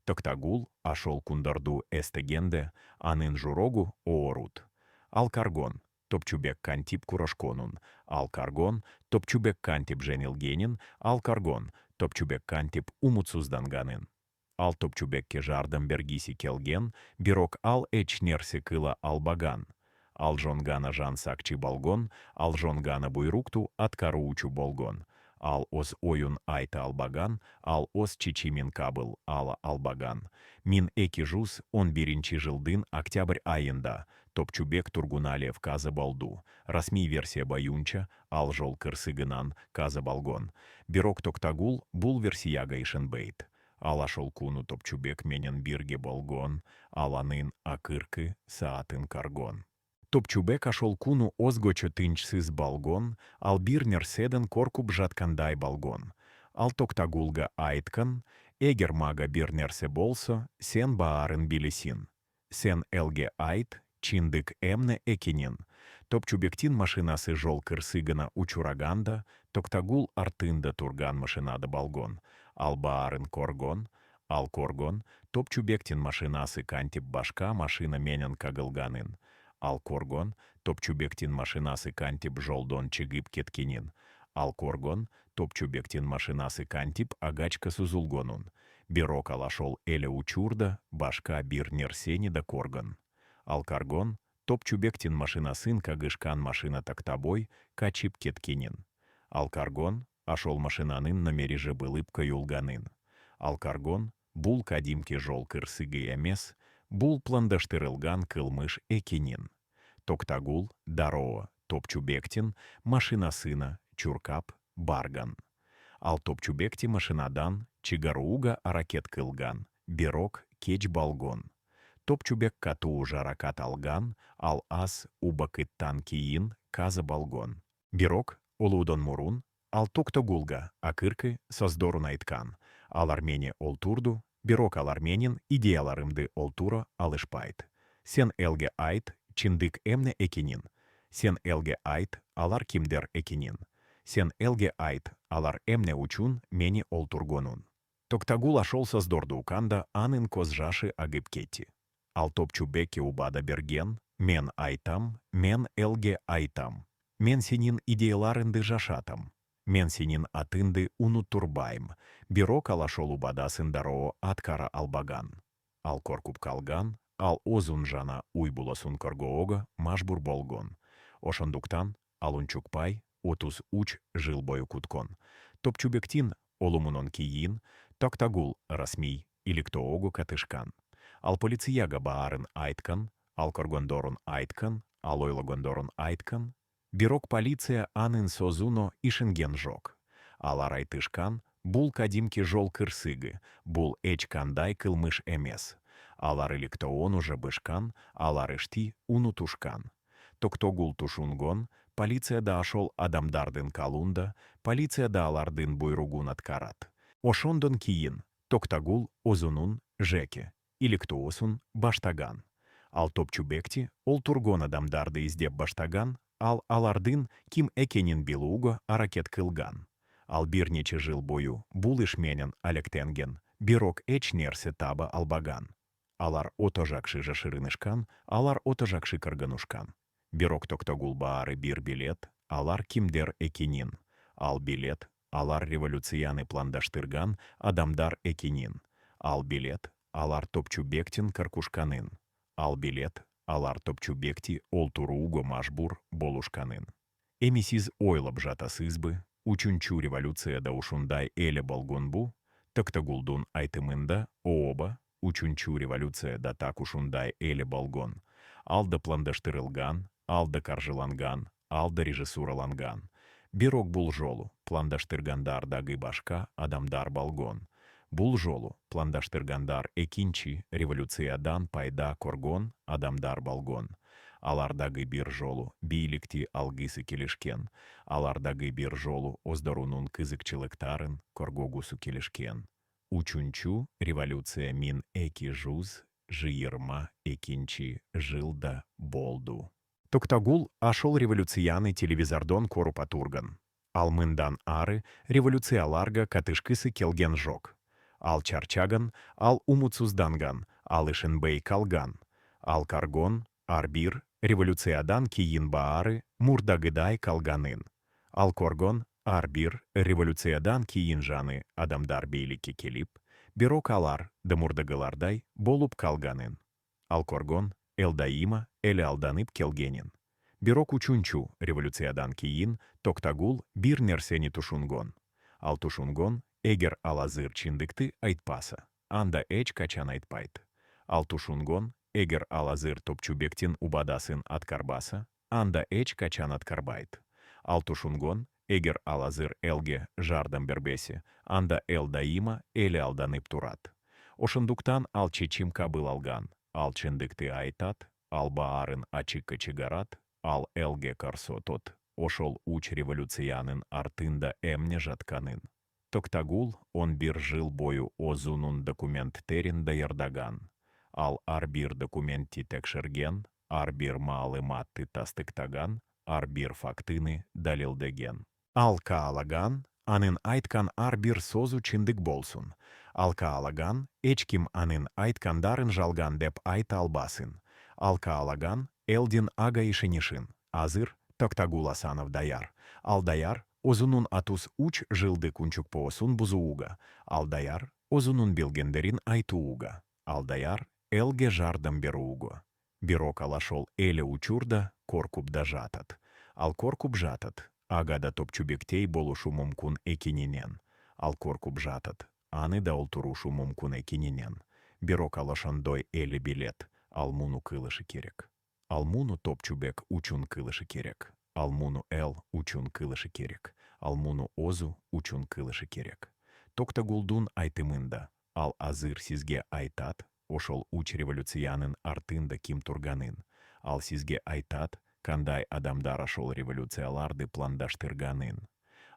Токтагул ашол кундарду эстегенде, анын журогу оорут. Ал каргон, топчубек кантип курошконун, ал каргон, топчубек кантип женилгенин, ал каргон, топчубек кантип умутсузданганын. Ал топчубекке жардам бергиси келген, бирок ал эч нерсе кыла албаган. Ал жонгана жан сакчы болгон, ал жонгана буйрукту аткаруучу болгон. Ал оз оюн айта албаган, ал оз чечимин кабыл ала албаган. Мин 2011 жылдын октябрь айында топчубек тургуналев каза болду. Расмий версия боюнча ал жол кырсыгынан каза болгон. Бирок токтагул бул версияга ишенбейт. Ал ашол куну топчубек менен бирге болгон, ал анын акыркы саатын каргон. Топчубек ашол куну озгочо тынчсыз болгон, ал бир нерседен коркуп жаткандай болгон. Ал токтагулга айткан, эгер мага бир нерсе болсо, сен баарын билесин. Сен элге айт, чындык эмне экенин. Топчубектин машинасы жол кырсыгына учураганда, токтагул артында турган машинада болгон. Ал баарын коргон, ал коргон, топчубектин машинасы кантип башка машина менен кагылганын. Ал коргон, топчубектин машинасы кантип жолдон чыгып кеткенин. Ал коргон, топчубектин машинасы кантип агачка сузулгонун. Бирок ал ашол эле учурда башка бир нерсени да коргон. Ал каргон, топчубектин машинасын кагышкан машина тактабой качып кеткенин. Ал каргон, ашол машинанын номерижи былып коюлганын. Ал каргон, бул кадимки жол кырсыгы эмес, бул пландаштырылган кылмыш экенин. Токтагул, дароо, топчубектин машинасына чуркап барган. Ал топчубекти машинадан чыгарууга аракет кылган, бирок кеч болгон. Топчубек катуу жаракат алган, ал аз убакыттан кийин каза болгон. Бирок олуудон мурун ал токтогулга акыркы создорун айткан. Алар мени олтурду, бирок алар менин идеяларымды олтура алышпайт. Сен элге айт, чындык эмне экенин. Сен элге айт, алар кимдер экенин. Сен элге айт, алар эмне учун мени олтургонун. Токтагул ашол создорду уканда анын коз жашы агып кетти. Ал топчубекке убада берген, мен айтам, мен элге айтам. Мен сенин идеяларыңды жашатам. Мен сенин атыңды унуттурбайм. Бирок ал ашол убадасын дароо аткара албаган. Ал коркуп калган, ал озун жана уйбулосун коргоого мажбур болгон. Ошондуктан ал унчукпай 33 жыл бою куткон. Топчубектин олумунун кийин Токтагул расмий иликтоого катышкан. Ал полицияга баарын айткан, ал коргондорун айткан, ал ойлогондорун айткан. Бирок полиция анын созуно ишенген жок. Алар айтышкан, бул кадимки жол кырсыгы, бул эч кандай кылмыш эмес. Алар иликтоону жабышкан, алар ишти унутушкан. Токтогул тушунгон, полиция да ашол адамдардын калунда, полиция да алардын буйругун аткарат. Ошондон кийин Токтагул озунун жеке, иликтоосун баштаган. Ал топчубекти ол тургон адамдарды издеп баштаган, ал алардын ким экенин билууго аракет кылган. Ал бир нече жыл бою бул иш менен алектенген, бирок эч нерсе таба албаган. Алар ото жакшы жашырынышкан, алар ото жакшы кыргынушкан. Бирок токтогул баары бир билет, алар кимдер экенин. Ал билет, алар революцияны пландаштырган адамдар экенин. Ал билет, алар топчубектин кыркушканын. Ал билет, алар топчубекти олтурууго мажбур болушканын. Эми сиз ойлоп жатасызбы, үчүнчү революцияда ушундай эле болгонбу? Токтогулдун айтымында ооба, үчүнчү революцияда так ушундай эле болгон. Ал да пландаштырылган, ал да каржыланган, ал да режиссураланган. Бирок бул жолу пландаштыргандар дагы башка адамдар болгон. Бул жолу пландаштыргандар экинчи революциядан пайда көргөн адамдар болгон. Алар дагы бир жолу бийликти алгысы келишкен. Алар дагы бир жолу оздорунун кызыкчылыктарын көргөгүсү келишкен. Үчүнчү революция 1222 жылда болду. Токтогул ашол революцияны телевизордон көрүп атурган. Ал мындан ары революцияларга катышкысы келген жок. Ал чарчаган, ал умутсузданган, ал ишенбей калган. Ал каргон, ар бир революциядан кийин баары мурдагыдай калганын. Ал коргон, ар бир революциядан кийин жаны адамдар бийликке келип, бирок алар да мурдагылардай болуп калганын. Ал коргон, эл дайыма эле алданып келгенин. Бирок үчүнчү революциядан кийин Токтогул бир нерсени тушунгон. Ал тушунгон, эгер ал азыр чындыкты айтпаса, анда эч качан айтпайт. Ал тушунгон, эгер ал азыр топчубектин убадасын аткарбаса, анда эч качан аткарбайт. Ал тушунгон, эгер ал азыр элге жардам бербесе, анда эл дайыма эле алданып турат. Ошондуктан ал чечим кабыл алган. Ал чындыкты айтат, ал баарын ачыкка чыгарат, ал элге каршы тот. Ошол уч революциянын артында эмне жатканын. Токтогул 11 жыл бою озунун документтерин даярдаган. Ал ар бир документти текшерген, ар бир маалыматты тастыктаган, ар бир фактыны далилдеген. Ал каалаган, анын айткан ар бир сөзү чындык болсун. Ал каалаган, эч ким анын айткандарын жалган деп айта албасын. Ал каалаган, элдин ага ишенишин. Азыр Токтогул Асанов даяр. Ал даяр озунун 33 жылдык унчукпоосун бузууга. Ал даяр озунун билгендерин айтууга. Ал даяр элге жардам берууга. Бирок ал ошол эле учурда коркуп да жатат. Ал коркуп жатат. Агада топчубектей болушу мүмкүн экенинен. Ал коркуп жатат. Аны да олтурушу мүмкүн экенинен. Бирок ал ошондой эле билет. Ал муну кылышы керек. Ал муну топчубек үчүн кылышы керек. Ал муну эл үчүн кылышы керек. Ал муну озу үчүн кылышы керек. Токтогулдун айтымында ал азыр сизге айтат, ошол уч революциянын артында ким турганын. Ал сизге айтат, кандай адамдар ошол революцияларды пландаштырганын.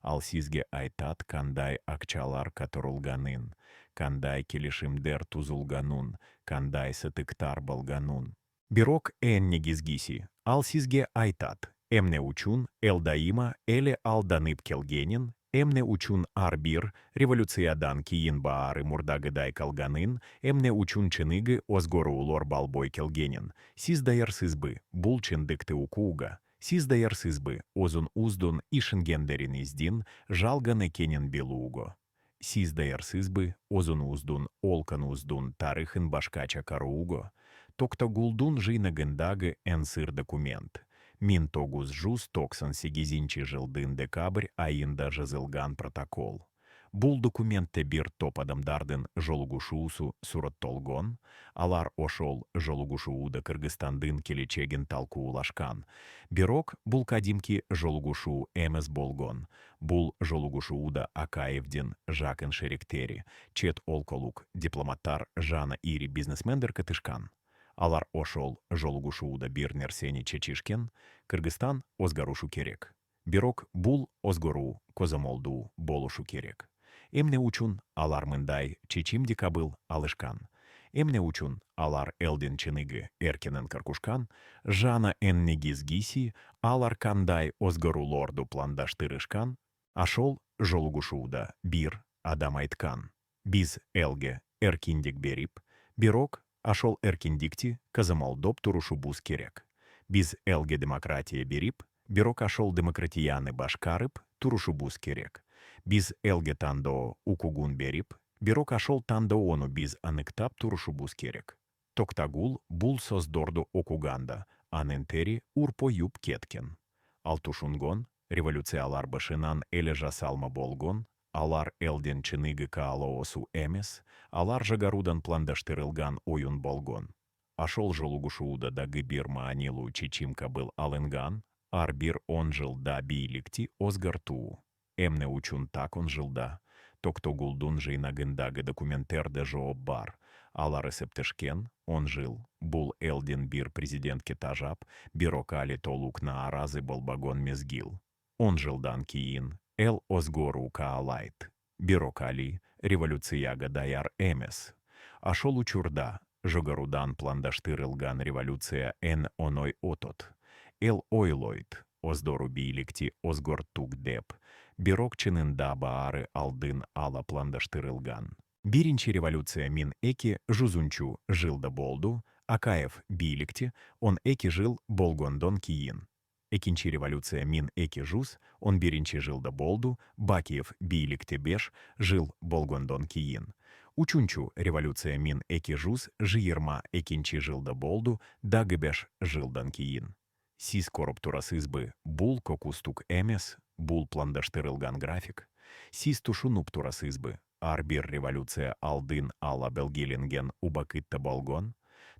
Ал сизге айтат, кандай акчалар катырылганын, кандай келишимдер тузулганын, кандай сытыктар болганын. Бирок эң негизгиси, ал сизге айтат, эмне үчүн эл дайыма эле алданып келгенин, эмне үчүн ар бир революциядан кийин баары мурдагыдай калганын, эмне үчүн чыныгы өзгөрүүлөр балбой келгенин. Сиз даярсызбы бул чындыкты укууга? Сиз даярсызбы өзүнүздүн ишенгендериңиздин жалган экенин билууго? Сиз даярсызбы өзүнүздүн олконуздун тарыхын башкача кароого? Токтогулдун жыйнагындагы эң сыр документ. 1998 жылдын декабрь айында жазылган протокол. Бул документте бир топ адамдардын жолугушуусу сүрөттөлгөн. Алар ошол жолугушууда Кыргызстандын келечегин талкуулашкан. Бирок бул кадимки жолугушуу эмес болгон. Бул жолугушууда Акаевдин жакын шериктери, чет олколук дипломаттар жана ири бизнесмендер катышкан. Алар ошол жолугушууда бир нерсени чечишкен, Кыргызстан өзгөрүшү керек. Бирок бул өзгөрүү көзөмөлдүү болушу керек. Эмне үчүн алар мындай чечимди кабыл алышкан? Эмне учун алар элдин чыныгы эркенен каркушкан, жана эннегиз гиси, алар кандай озгору лорду пландаштырышкан, ашол жолугушууда бир адам айткан. Биз элге эркиндик берип, бирок ашол эркиндикти казамалдоп турушубуз керек. Биз элге демократия берип, бирок ашол демократияны башкарып турушубуз керек. Биз элге тандоо укугун берип, бирок ашол тандоону биз аныктап турушубуз керек. Токтагул бул создорду окуганда, анын тери урпоюп кеткен. Ал тушунгон, революциялар башынан эле жасалма болгон, алар элден чыныгы каалоосу эмес, алар жагарудан пландаштырылган оюн болгон. Ашол жолугушууда дагы бир маанилуу чечимка был алынган, ар бир 10 жылда бийликти озгартуу. Эмне учун так 10 жылда. Токтогулдун жыйнагындагы документтерде жооп бар. Алар эсептешкен, 10 жыл, бул элдин бир президентке тажап, бирок али толук нааразы болбогон мезгил. 10 жылдан кийин эл озгоруу каалайт. Бирок али революцияга даяр эмес. Ашол учурда жогорудан пландаштырылган революция эн оной отот. Эл ойлойт, оздору бийликти озгортук деп, бирок чынында баары алдын ала пландаштырылган. Биринчи революция мин эки жузунчу жылда болду, Акаев бийликти, он эки жыл болгондон кийин. Экинчи революция мин эки жуз, он биринчи жылда болду, Бакиев бийликте 5 жыл болгондон кийин. Учунчу революция мин эки жуз, жыйырма экинчи жылда болду, дагы 5 жылдан кийин. Сиз коруп турасызбы, бул кокустук эмес, бул пландаштырылган график. Сиз тушунуп турасызбы, ар бир революция алдын ала белгиленген убакытта болгон.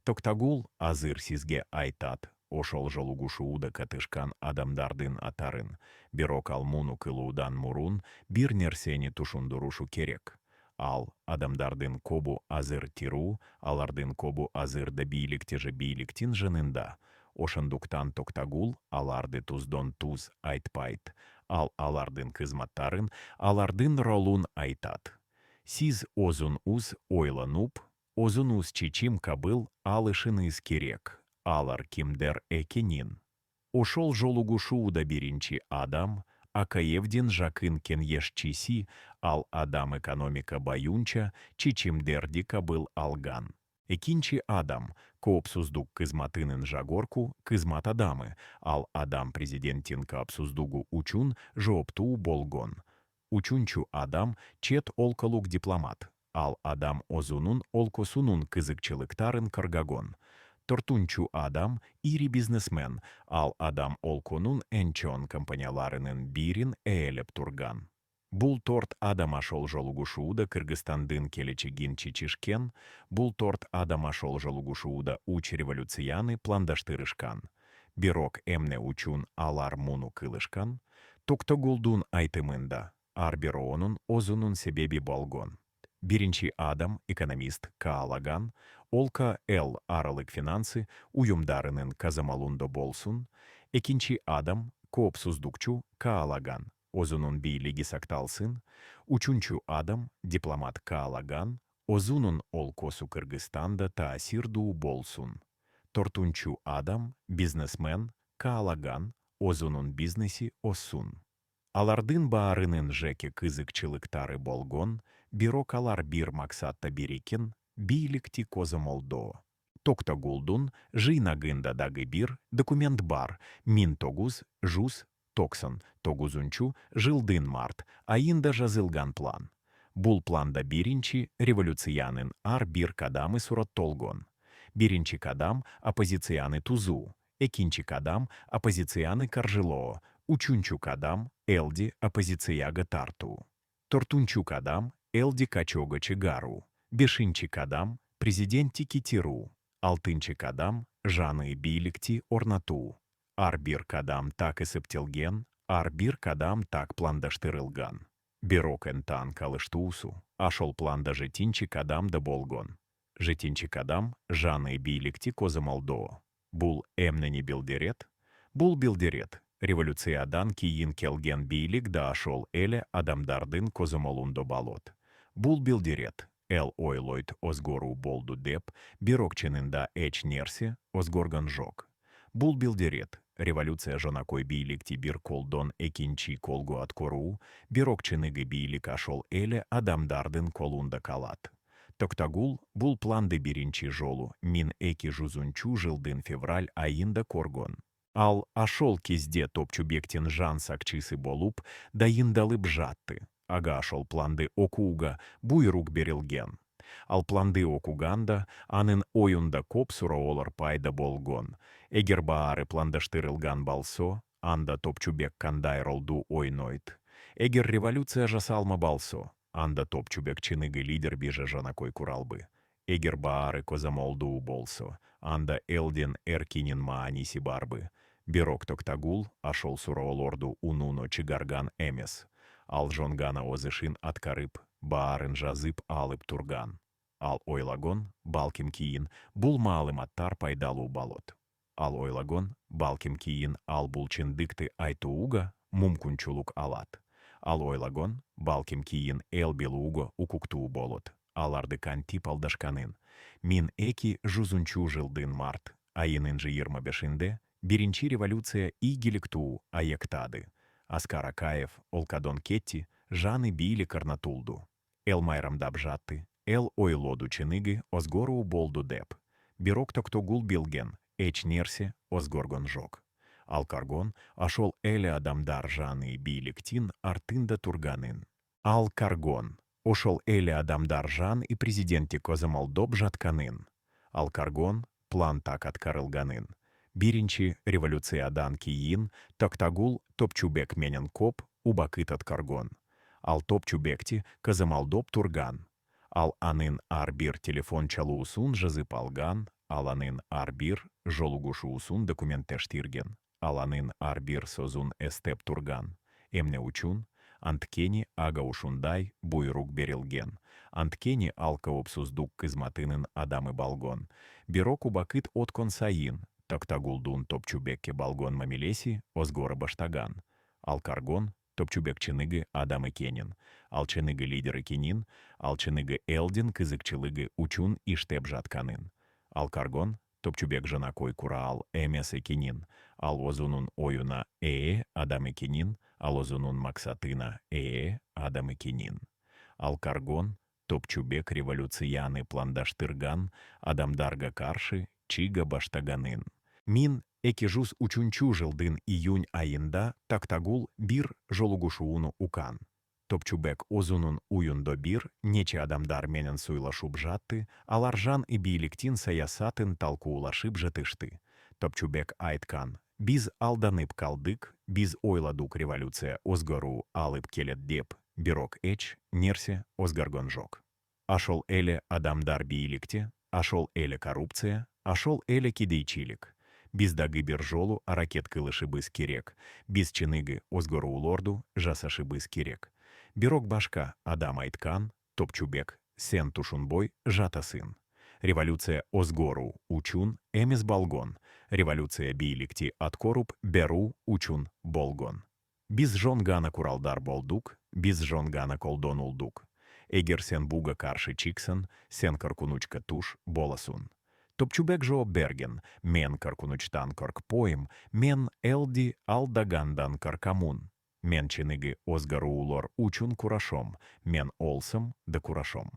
Токтагул азыр сизге айтат, ошол жолугушууда катышкан адамдардын атарын, бирок ал муну кылуудан мурун бир нерсени тушундурушу керек. Ал адамдардын кобу азыр тирүү, алардын кобу азыр да бийликте же бийликтин жынында. Ошондуктан Токтагул аларды туздон туз айтпайт, ал алардын кызматтарын, алардын ролун айтат. Сиз озун уз ойлануп, озун уз чечимка был алышыныз керек, алар кимдер экенин. Ошол жолугушууда биринчи адам, Акаевдин жакын кеңешчиси, ал адам экономика баюнча чечимдерди кабыл алган. Экинчи адам, коопсуздук кызматынын жагорку кызмат адамы, ал адам президенттин коопсуздугу учун жооптуу болгон. Учунчу адам чет олколук дипломат, ал адам озунун олкосунун кызыкчылыктарын каргагон. Тортунчу адам ири бизнесмен, ал адам олконун энчон компанияларынын бирин ээлеп турган. Бул торт адам ашол жолугушууда Кыргызстандын келечегин чечишкен, бул торт адам ашол жолугушууда уч революцияны пландаштырышкан. Бирок эмне учун алар муну кылышкан, Токтогулдун айтымында, ар бир онун озунун себеби болгон. Биринчи адам, экономист каалаган, олка эл аралык финансы уюмдарынын казамалундо болсун. Экинчи адам, коопсуздукчу каалаган, озунун бийлиги сакталсын. Учунчу адам, дипломат каалаган, озунун олкосу Кыргызстанда таасирдуу болсун. Тортунчу адам, бизнесмен каалаган, озунун бизнеси осун. Алардын баарынын жеке кызыкчылыктары болгон, бирок алар бир максатта бирикен, бийликти козомолдоо. Токтогулдун жыйнагында дагы бир документ бар, 1999 жылдын март айында жазылган план. Бул планда биринчи революциянын ар бир кадамы сураттолгон. Биринчи кадам оппозицияны тузуу, экинчи кадам оппозицияны каржылоо, учунчу кадам элди оппозицияга тартуу. Тортунчу кадам элди качоого чыгаруу. Бешинчи кадам президентти китируу. Алтынчы кадам жаны бийликти орнатуу. Ар бир кадам так эсептелген, ар бир кадам так пландаштырылган. Бирок энтан калыштуусу, ашол планда жетинчи кадам да болгон. Жетинчи кадам жаны бийликти козомолдоо. Бул эмнени билдирет? Бул билдирет. Революциядан кийин келген бийлик да ашол эле адамдардын козомолундо болот. Бул билдирет. ел ойлойт озгору болду деп, бирок чынында эч нерсе озгоргон жок. Бул билдирет, революция жонакой бийликти бир колдон экинчи колго аткоруу, бирок чыныгы бийлик ашол эле адамдардын колунда калат. Токтагул бул планды биринчи жолу 1200 жылдын февраль айында коргон. Ал ашол кезде топчубектин жан сакчысы болуп, дайындалып жатты. Ага ашол планды окууга буйрук берилген. Ал планды окуганда анын оюнда коп суроолор пайда болгон. Эгер баары пландаштырылган балсо, анда топчубек кандай ролду ойнойт. Эгер революция жасалма балсо, анда топчубек чыныгы лидер биже жанакой куралбы. Эгер баары козамолдуу болсо, анда элдин эркинин мааниси барбы. Бирок Токтагул ашол суроолорду унуно чыгарган эмес. Ал жонгана озышын аткарып, баарын жазып алып турган. Ал ойлагон, балким кийин, бул маалыматтар пайдалуу болот. Ал ойлагон, балким кийин ал бул чындыкты айтууга мумкунчулук алат. Ал ойлагон, балким кийин эл билууга укуктуу болот. Аларды кантип алдашканын. 1200 жылдын март айынын 25-inde биринчи революция ийгиликтүү аяктады. Аскар Акаев, Олкадон Кетти, жаны бийли карнатулду. Эл майрамдап жатты, эл ойлоду чыныгы озгоруу болду деп. Бирок Токтогул билген, эч нерсе озгоргон жок. Ал каргон ашол эле адамдар жаны бийликтин артында турганын. Ал каргон ошол эле адамдар жан и президентти козамолдоп жатканын. Ал каргон план так аткарылганын. Биринчи революциядан кийин Токтагул топчубек менен коп убакыт аткаргон. Ал топчубекти козамолдоп турган. Ал анын ар бир телефон чалуусун жазып алган, ал анын ар бир жолугушуусун документтештирген. Ал анын ар бир сөзүн эстеп турган. Эмне үчүн? Анткени ага ушундай буйрук берилген. Анткени ал коопсуздук кызматынын адамы болгон. Бирок убакыт откон сайын Токтагулдун топчубекке болгон мамилеси озгора баштаган. Ал каргон топчубек чыныгы адам экенин. Ал чыныгы лидер экенин, ал чыныгы элдин кызыкчылыгы үчүн иштеп жатканын. Ал каргон топчубек жанакой курал эмес экенин. Ал өзүнүн оюна адам экенин, ал өзүнүн максатына адам экенин. Ал каргон топчубек революцияны пландаштырган, адамдарга каршы чыга баштаганын. 1203 жылдын июнь айында Токтагул бир жолугушууну укан. Топчубек өзүнүн уюндо бир нече адамдар менен суйлашып жатты, алар жан и бийликтин саясатын талкуулашып жатышты. Топчубек айткан: «Биз алданып калдык, биз ойладук революция озгоруу алып келет деп, бирок эч нерсе озгоргон жок. Ашол эле адамдар бийликте, ашол эле коррупция, ашол эле кедейчилик. Биз дагы бир жолу аракет кылышыбыз керек, биз чыныгы озгоруулорду жасашыбыз керек». Бирок башка адам айткан: «Топчубек, сен тушунбой жатасың. Революция озгоруу үчүн эмес болгон, революция бийликти аткоруп берүү үчүн болгон. Биз жон гана куралдар болдук, биз жон гана колдонулдук. Эгер сен буга каршы чыксың, сен коркунучка туш боласың». Топчубек жооп берген: «Мен коркунучтан коркпойм, мен элди алдагандан коркамун. Мен чыныгы озгоруулор үчүн курашом, мен олсым да курашом».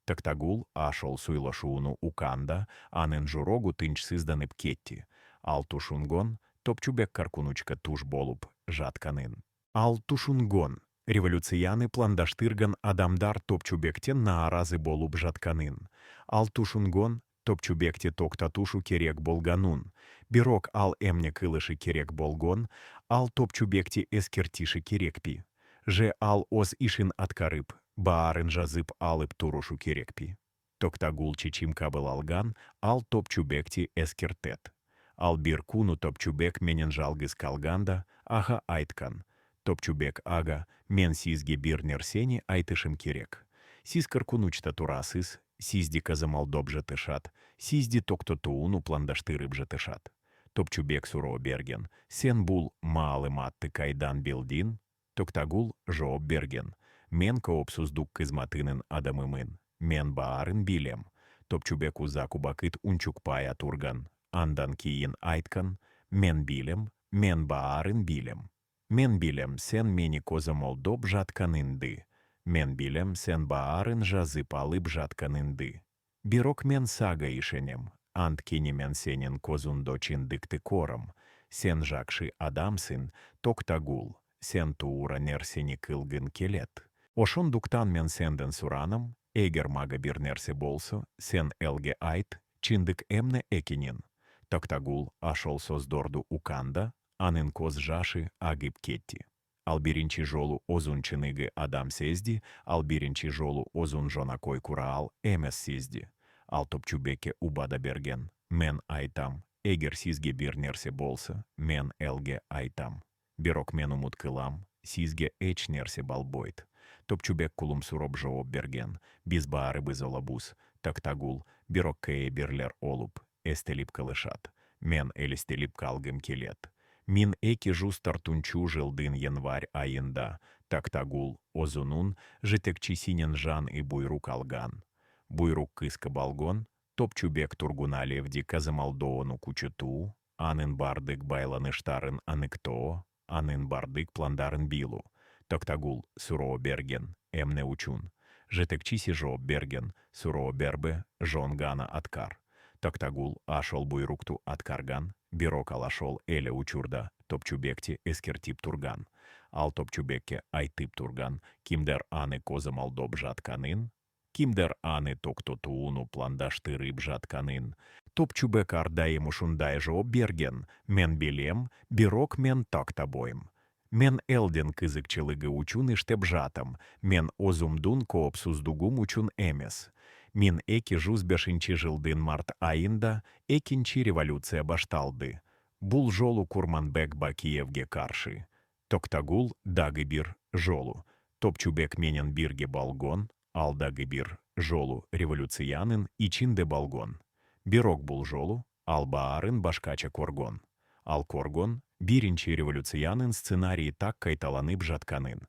Токтагул ашол суйлашууну уканда, анын журогу тынчсызданып кетти. Ал тушунгон топчубек коркунучка туш болуп жатканын. Ал тушунгон революцияны пландаштырган адамдар топчубектен нааразы болуп жатканын. Ал тушунгон топчубекти токтатушу керек болганун. Бирок ал эмне кылышы керек болгон, ал топчубекти эскертиши керекпи. Же ал оз ишин аткарып, баарын жазып алып турушу керекпи. Токтагул чечим кабыл алган, ал топчубекти эскертет. Ал бир куну топчубек менен жалгыз калганда, ага айткан: «Топчубек ага, мен сизге бир нерсени айтышым керек. Сиз коркунучта турасыз, сизди козамолдоп жатышат, сизди токтотууну пландаштырып жатышат». Топчубек суроо берген: «Сен бул маалыматты кайдан билдин?» Токтагул жооп берген: «Мен коопсуздук кызматынын адамымын. мен баарын билем. Топчубек узаку бакыт унчукпая турган. Андан кийин айткан, мен билем, мен баарын билем. Мен билем, сен мени козамол доп жатканынды. Мен билем, сен баарын жазып алып жатканынды. Бирок мен сага ишенем, ант кені мен сенен козундо чиндыкты корым. Сен жакшы адамсын, токтагул, сен туура нерсени кылгын келет. Ошондуктан мен сенден сураным, эгер мага бир нерсе болсо, сен элге айт, чиндык эмне экенин. Токтагул ашол создорду уканда, анын коз жашы агып кетти. Ал биринчи жолу озун чыныгы адам сезди, ал биринчи жолу озун жонакой кураал эмес сезди. Ал топчубекке убада берген. Мен айтам, эгер сизге бир нерсе болса, мен элге айтам. Бирок мен умут кылам, сизге эч нерсе балбойт. Топчубек кулумсуроп жооп берген. Биз баарыбыз олобуз. Токтагул, бирок кээ бирлер олуп, эстелип кылышат. Мен элестелип калгым келет. Мин эки жуз тартунчу жылдын январь айында. Токтагул, озунун, жетекчисинен жан и буйрук алган. Буйрук кыска балгон, топчубек тургуна левди казамалдоону кучуту, анын бардык байланыштарын аныктоо, анын бардык пландарын билу. Токтагул суроо берген, эмне учун. Жетекчиси жооп берген, суроо бербе, жон гана аткар. Токтагул ашол буйрукту аткарган, бирок ал ашол эле учурда топчубекти эскертип турган. Ал топчубекке айтып турган, кимдер аны козамалдоп жатканын, кимдер аны токтотууну пландаштырып жатканын. Топчубек ардайым ушундай жооп берген, мен билем, бирок мен токтобойм. Мен элден кызыкчылыгы учун иштеп жатам, мен озумдун коопсуздугум учун эмес. Мин эки жуз бешинчи жылдын март айында экинчи революция башталды. Бул жолу Курманбек Бакиевге каршы. Токтагул дагы бир жолу. Топчубек менен бирге балгон, ал дагы бир жолу революциянын ичинде балгон. Бирок бул жолу ал баарын башкача коргон. Ал коргон биринчи революциянын сценарийи так кайталанып жатканын.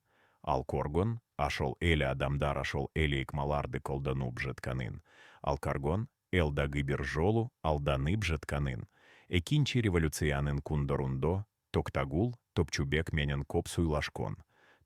Ал коргон ашол эле адамдар ашол эле ыкмаларды колдонуп жатканын. Ал каргон эл дагы бир жолу алданып жатканын. Экинчи революциянын кундорундо Токтагул Топчубек менен коп суйлашкон.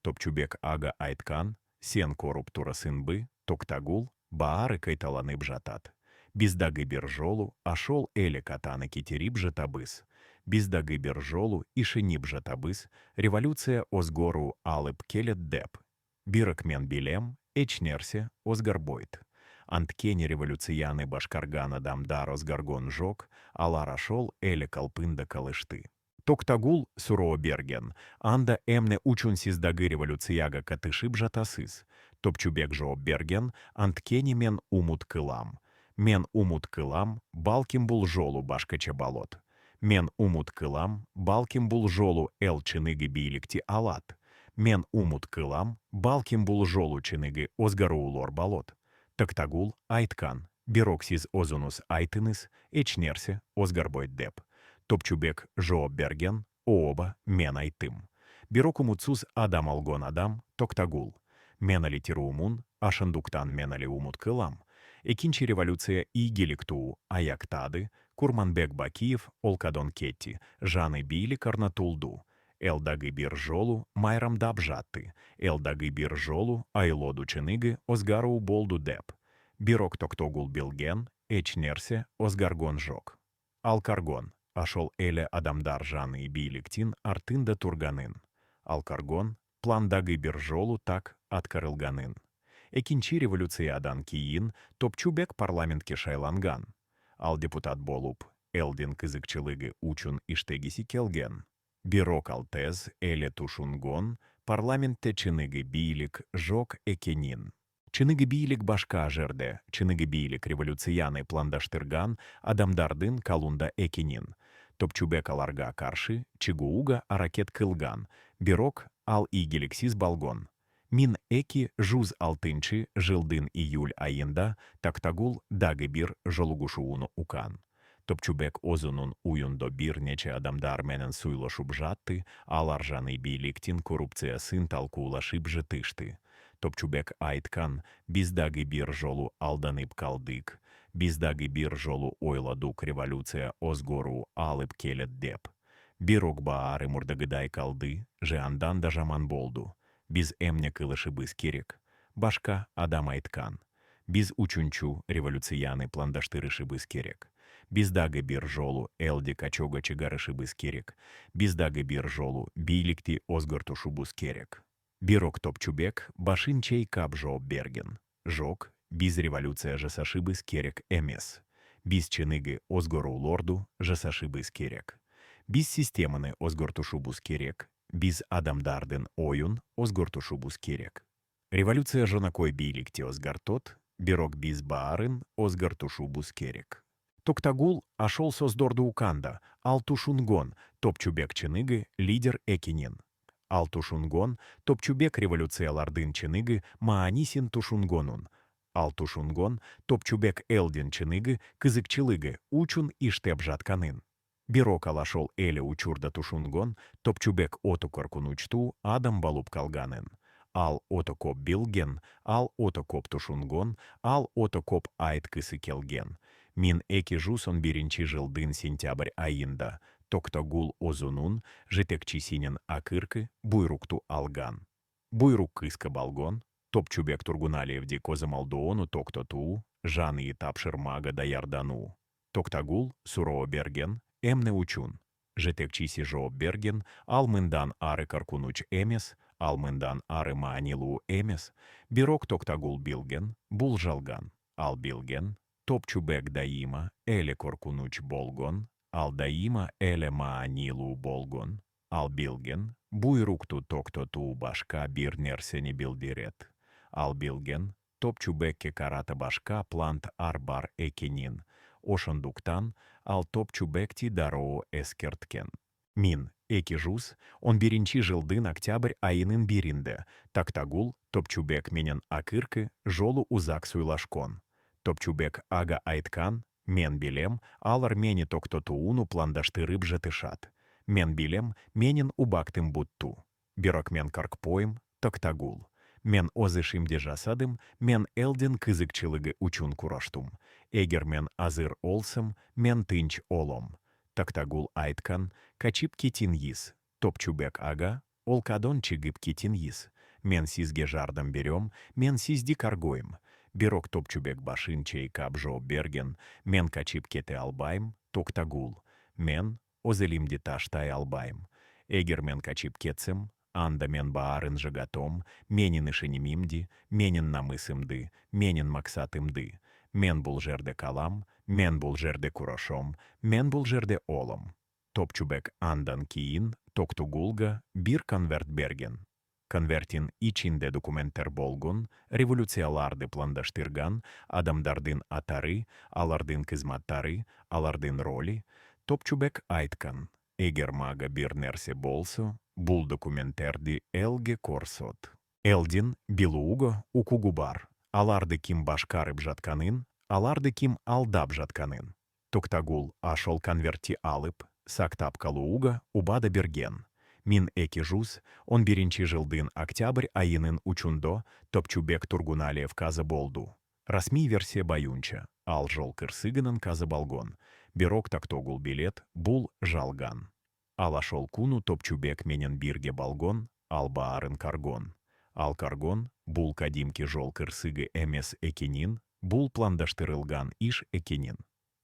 Топчубек ага айткан, сен коруп турасынбы, Токтагул, баары кайталанып жатат. Биз дагы бир жолу ашол эле катаны кетирип жатабыз. Биз дагы бир жолу ишенип жатабыз, революция озгору алып келет деп. Бирок мен билем, эч нерсе озгарбойт. Анткени революцияны башкарган адамдар озгаргон жок, алар ашол эле калпында калышты. Токтагул суроо берген, анда эмне учун сиз дагы революцияга катышып жатасыз. Топчубек жооп берген, анткени мен умут кылам. Мен умут кылам, балким бул жолу башкача болот. Мен умут кылам, балким бул жолу эл чыныгы бийликти алат. Мен умут кылам, балким бул жолу чыныгы озгаруулор болот. Токтагул айткан, бирок сиз озунуз айтыныз, эч нерсе озгарбойт деп. Топчубек жооп берген, ооба мен айттым. Бирок умутсуз адам алгон адам Токтагул. Мен али тируумун, ашындуктан мен али умут кылам. Экинчи революция ийгиликтүү аяктады, Курманбек Бакиев олкадон кетти, жаны бийлик орнотулду. Эл дагы бир жолу майрамдап жатты, эл дагы бир жолу айлоду чыныгы озгаруу болду деп. Бирок Токтогул билген, эч нерсе озгаргон жок. Ал каргон, ашол эле адамдар жаны бийликтин артында турганын. Ал каргон, план дагы бир жолу так аткарылганын. Экинчи революциядан кийин Топчубек парламентке шайланган. Ал депутат болуп, элдин кызыкчылыгы учун иштегиси келген. Бирок ал тез эле тушунгон, парламентте чыныгы бийлик жок экенин. Чыныгы бийлик башка жерде, чыныгы бийлик революцияны пландаштырган адамдардын калунда экенин. Топчубек аларга каршы чыгууга аракет кылган, бирок ал ийгиликсиз болгон. Мин эки жуз алтынчы жылдын июль айында Токтагул дагы бир жолугушууну укан. Топчубек озунун уюндо бир нече адамдар менен суйлашып жатты, алар жаны бийликтин коррупциясын талкуулашып жатышты. топчубек айткан, bizdaги bir жолу алданып калдык, bizdaги bir жолу ойладук революция озгору алып келет деп. Бирок баары мурдагыдай калды, же андан да жаман болду. Биз эмне кылышыбыз керек. Башка адам айткан. Биз учунчу революцияны пландаштырышыбыз керек. Биздагы бир жолу элди качога чыгарышыбыз керек. Биздагы бир жолу бийликти озгортушубуз керек. Бирок топчубек башын чейкап жооп берген. Жок, биз революция жасашыбыз керек эмес. Биз чыныгы озгорулорду жасашыбыз керек. Биз системаны озгортушубуз керек. Биз адамдардын оюн озгортушубуз керек. Революция жонакой бийликти озгартот, бирок биз баарын озгортушубуз керек. Токтагул ашол создорду уканда, ал тушунгон, топчубек чыныгы лидер экинин. Ал тушунгон, топчубек революциялардын чыныгы маанисин тушунгонун. Ал тушунгон, топчубек элдин чыныгы кызыкчылыгы учун иштеп жатканын. Бирок ал ашол эле учурда тушунгон, топчубек ото коркунучтуу адам болуп калганын. Ал ото коп билген, ал ото коп тушунгон, ал ото коп айткысы келген. Мин 2001 жылдын сентябрь айында Токтагул озунун жетекчисинин акыркы буйрукту алган. Буйрук кыска болгон, топчубек Тургуналиевди козымалдоону токтотуу, жаны тапшырмага даярдануу. Токтагул суроо берген, эмне учун. Жетекчиси жооп берген, ал мындан ары каркунуч эмес, ал мындан ары маанилуу эмес. Бирок Токтагул билген, бул жалган. Ал билген, топчубек даима эле коркунуч болгон, ал даима эле маанилуу болгон. Ал билген, буйрукту токтотуу башка бир нерсени билдирет. Ал билген, топчубекке карата башка плант бар экенин. Ошондуктан ал топчубекти дароо эскерткен. Мин 2011 жылдын октябрь айынын биринде Токтагул топчубек менен акыркы жолу узак суйлашкон. Топчубек ага айткан, мен билем, алар мени токтотууну пландаштырып жатышат. Мен билем, менин убактым бутту. Бирок мен каркпойм, Токтагул. Мен оз ишимди жасадым, мен элдин кызыкчылыгы учун кураштум. Эгер мен азыр олсам, мен тынч олом. Токтагул айткан, качып кетин йис. Топчубек ага, олкадон чыгып кетин йис. Мен сизге жардам берем, мен сизди каргойм. Бирок топчубек башын чейкап жооп берген, мен качып кете албайм, Токтагул. Мен оз элимди таштай албайм. Эгер мен качып кетсем, анда мен баарын жыгатом, менин ишенимимди, менин намысымды, менин максатымды. Мен бул жерде калам, мен бул жерде курошом, мен бул жерде олом. Топчубек андан кийин Токтагулга бир конверт берген. Конвертин ичинде документтер болгон, революцияларды пландаштырган, адамдардын атары, алардын кызматтары, алардын роли. Топчубек айткан, эгер мага бир нерсе болсо, бул документтерди элге корсот. Элдин билууго укугу бар. Аларды ким башкарып жатканын, аларды ким алдап жатканын. Токтагул ашол конвертти алып, сактап калууга убада берген. Мин 2011 жылдын октябрь айынын учундо Топчубек Тургуналиев каза болду. Расмий версия боюнча, ал жол кырсыгынын каза болгон. Бирок Токтагул билет, бул жалган. Ал ашол куну Топчубек менен бирге болгон, ал баарын каргон. Ал каргон, бул кадимки жол кырсыгы эмес экенин, бул пландаштырылган иш экенин.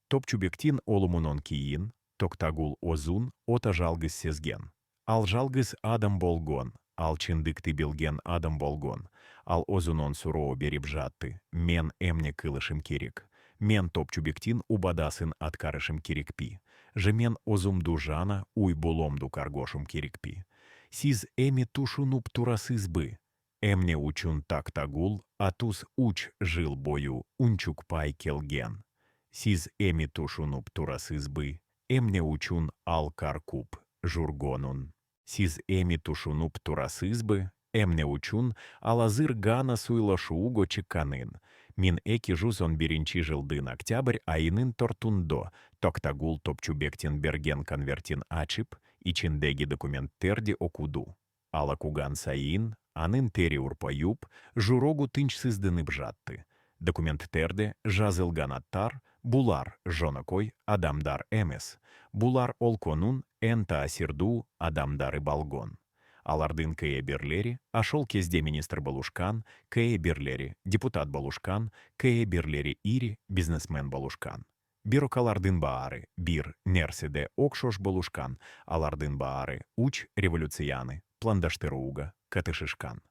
Топчубектин олумунон кийин Токтагул озун ота жалгыз сезген. Ал жалгыз адам болгон, ал чындыкты билген адам болгон. Ал озунон суроо берип жатты, мен эмне кылышым керек. Мен Топчубектин убадасын аткарышым керекпи. Же мен озумду жана уй боломду каргошум керекпи. Сиз эми тушунуп турасызбы. Эмне учун Токтагул, атус уч жыл бою унчукпай келген. Сиз эми тушунуп турасызбы. Эмне учун ал каркуп жургонун. Сиз эми тушунуп турасызбы, эмне учун ал азыр гана суйлашууго чыкканын. Мин 2011 жылдын октябрь айынын тортундо Токтагул Топчубектин берген конвертин ачып, ичиндеги документтерди окуду. Ал окуган сайын анын тери урпаюп, журогу тынч сыздыны бжатты. Документтерде жазылган аттар, булар жонокой адамдар эмес. Булар олконун эн таасирдуу адамдары болгон. Алардын кээ бирлери, ашол кезде министр болушкан, кээ бирлери депутат болушкан, кээ бирлери ири бизнесмен болушкан. Бирок алардын баары бир нерседе окшош болушкан, алардын баары уч революцияны, пландаштырууга катышышкан.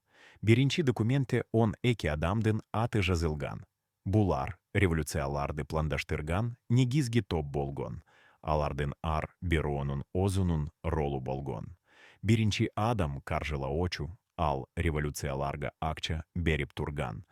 Биринчи документе он эки адамдын аты жазылган. Булар революцияларды пландаштырган негизги топ болгон. Алардын ар бироонун озунун ролу болгон. Биринчи адам каржыла очу, ал революцияларга акча берип турган.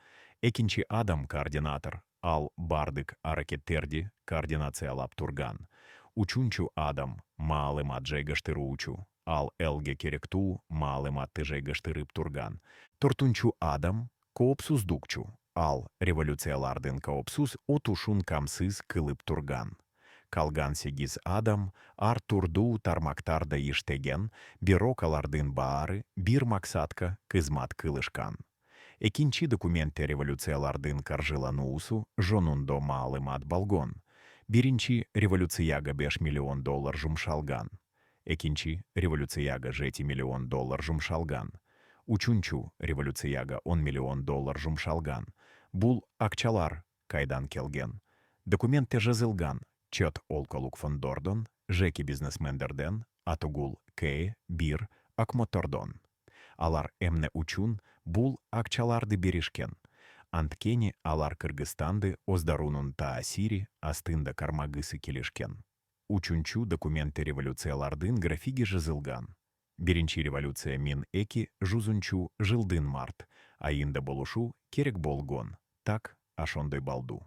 Экинчи адам координатор, ал бардык аракеттерди координациялап турган. Учунчу адам маалымат жайгаштыруучу, ал элге керектүү маалыматты жайгаштырып турган. Тортунчу адам коопсуздукчу, ал революциялардын коопсуз отушун камсыз кылып турган. Калган 8 адам ар турдуу тармактарда иштеген, бирок алардын баары бир максатка кызмат кылышкан. Экинчи документте революциялардын каржылануусу жонундо маалымат болгон. Биринчи революцияга $5 миллион жумшалган. Экинчи революцияга $7 миллион жумшалган. Учунчу революцияга $10 миллион жумшалган. Бул акчалар кайдан келген. Документте жазылган. Чет олколук фондордон, жеки бизнесмендерден, атугул кээ, бир, акмотордон. Алар эмне учун бул акчаларды беришкен. Анткени алар Кыргызстанды оздарунун таасири астында кармагысы келишкен. Учунчу документе революциялардын графиги жазылган. Биринчи революция мин эки жузунчу жылдын март, айында болушу керек болгон, так ашондой балду.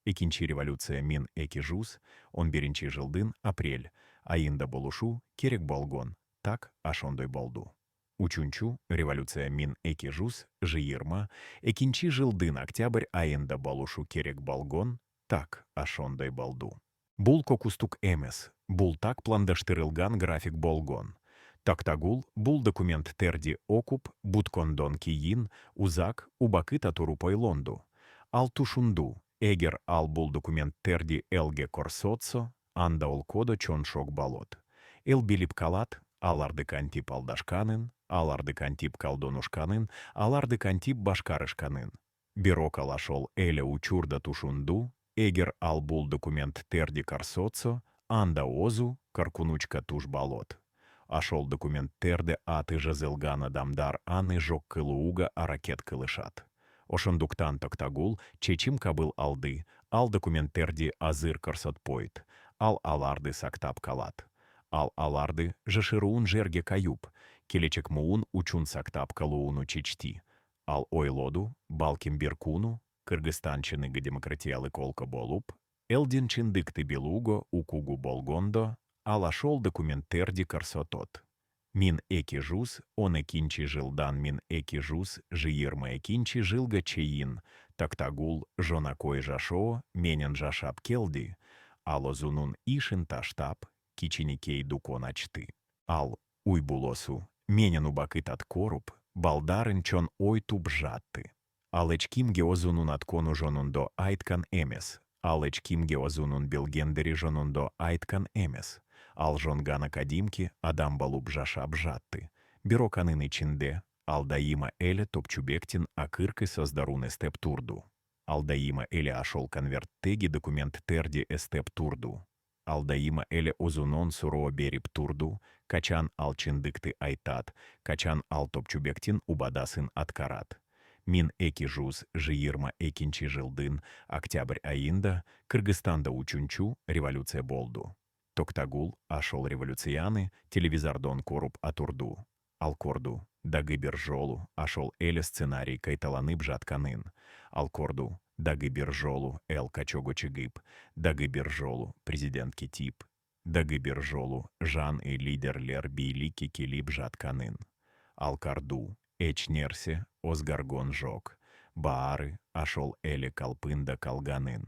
Экинчи революция мин эки жуз, 11 жылдын апрель, айында болушу керек болгон, так ашондой болду. Учунчу революция мин эки жуз, жыйырма, экинчи жылдын октябрь айында болушу керек болгон, так ашондой болду. Бул кокустук эмес, бул так пландаштырылган график болгон. Тактагул бул документтерди окуп, буткондон кийин узак убакыта туруп ойлонду. Ал тушунду. Эгер ал бул документтерди элге корсотсо, анда олкодо чоншок болот. Эл билип калат, аларды кантип алдашканын, аларды кантип колдонушканын, аларды кантип башкарышканын. Бирок ал ашол эле учурда тушунду, эгер ал бул документтерди корсотсо, анда озу каркунучка туш болот. Ашол документтерде аты жазылган адамдар аны жок кылууга аракет кылышат. Ошондуктан Токтагул чечим кабыл алды, ал документтерди азыр корсотпойт, ал аларды сактап калат. Ал аларды жашыруун жерге каюп, келечек муун учун сактап калууну чечти. Ал ойлоду, балким бир куну, Кыргызстан чыныгы демократиялык олко болуп, элдин чындыкты билууго укугу болгондо, ал ашол документтерди корсотот. Мин эки жуз, 12 жылдан мин эки жуз, жыйырма экинчи жылга чейин, Токтагул жонакой жашоо менен жашап келди, ал озунун ишин таштап, кичинекей дукон ачты. Ал уй булосу менен убакытат коруп, балдарын чон ойтуп жатты. Ал эчкимге озунун аткону жонундо айткан эмес, ал эчкимге озунун билгендери жонундо айткан эмес. Ал жонган акадимки адам болуп жашап жатты. Бирок анын ичинде ал дайыма эле топчубектин акыркы создаруун эстеп турду. Ал дайыма эле ашол конверттеги документтерди эстеп турду. Ал дайыма эле озунон суроо берип турду, качан ал чындыкты айтат, качан ал топчубектин убадасын аткарат. Мин эки жуз, жыйырма экинчи жылдын октябрь айында Кыргызстанда учунчу революция болду. Токтагул ашол революцияны телевизордон коруп атурду. Ал корду, дагы бир жолу ашол эле сценарий кайталанып жатканын. Ал корду, дагы бир жолу эл качого чыгып, дагы бир жолу президент кетип, дагы бир жолу жан и лидерлер бийликке келип жатканын. Ал карду, эч нерсе озгаргон жок, баары ашол эле калпында калганын.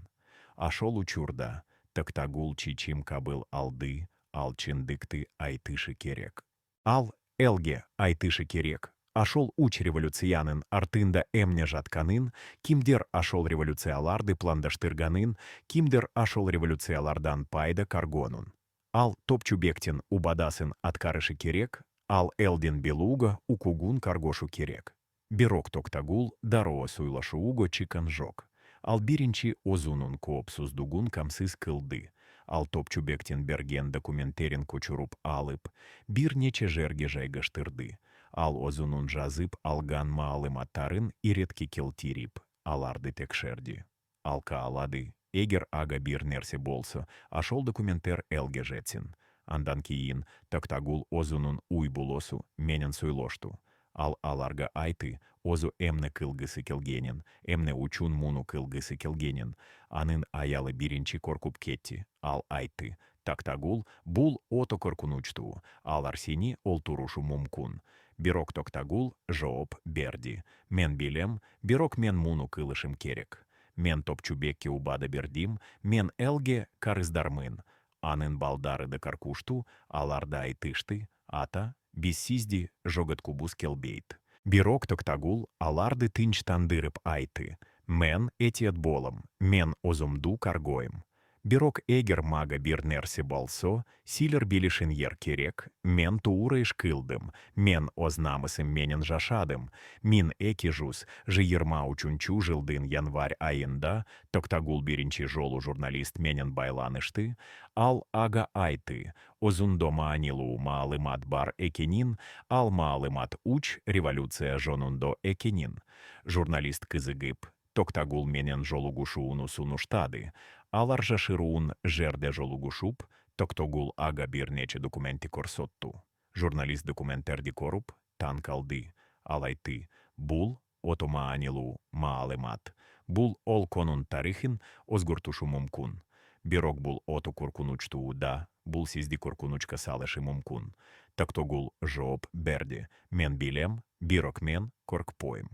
Ашол учурда Токтагул чечим кабыл алды, ал чындыкты айтышы керек. Ал элге айтышы керек, Ашол уч революциянын артында эмне жатканын, кимдер ашол революцияларды пландаштырганын, кимдер ашол революциялардан пайда каргонун. Ал топчубектен убадасын аткарышы керек, ал элден белуга укугун каргошу керек. Бирок токтагул дароо суйлашууго чыккан жок. Ал биринчи озунун коопсуздугун камсыз кылды. Ал топчубектен берген документтерин көчүрүп алып, бир нече жерге жайгаштырды. Ал озунун жазып алган маалыматтарын иретке келтирип, аларды текшерди. Ал каалады, эгер ага бир нерсе болсо, ашол документтер элге жетсин. Андан кийин Токтагул озунун уй булосу менен суйлошту. Ал аларга айты, озу эмне кылгысы келгенин, эмне учун муну кылгысы келгенин. Анын аялы биринчи коркуп кетти. Ал айты, Токтагул бул ото коркунучтуу, алар сени олтурушу мумкун. Бирок Токтагул жооп берди. Мен билем, бирок мен муну кылышым керек. Мен топчубекке убада бердим, мен элге карыздармын. Анын балдары да каркушту, аларда айтышты, ата, биз сизди жоготкубуз келбейт. Бирок Токтагул аларды тынчтандырып айты. Мен этиет болом, мен озумду каргоем. Бирок эгер мага бир нерсе болсо, силер билишин ер керек, мен туура иш кылдым, мен оз намысым менен жашадым. Мин эки жуз, 23 жылдын январь айында Токтагул биринчи жолу журналист менен байланышты, ал ага айты, озундо маанилуу маалымат бар экенин, ал маалымат уч революция жонундо экенин. Журналист кызыгып, Токтагул менен жолугушууну сунуштады. Алар жашыруун жерде жолугушуп, Токтогул ага бир нече документи корсотту. Журналист документтерди коруп, таң калды. Ал айты, бул ото маанилуу маалымат. Бул ол конун тарыхын озгуртушу мумкун. Бирок бул ото коркунучтуу да, бул сизди коркунучка салышы мумкун. Токтогул жооп берди. Мен билем, бирок мен коркпойм.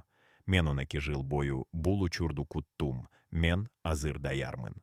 Мен онаки жыл бою бул учурду куттум, мен азыр даярмын.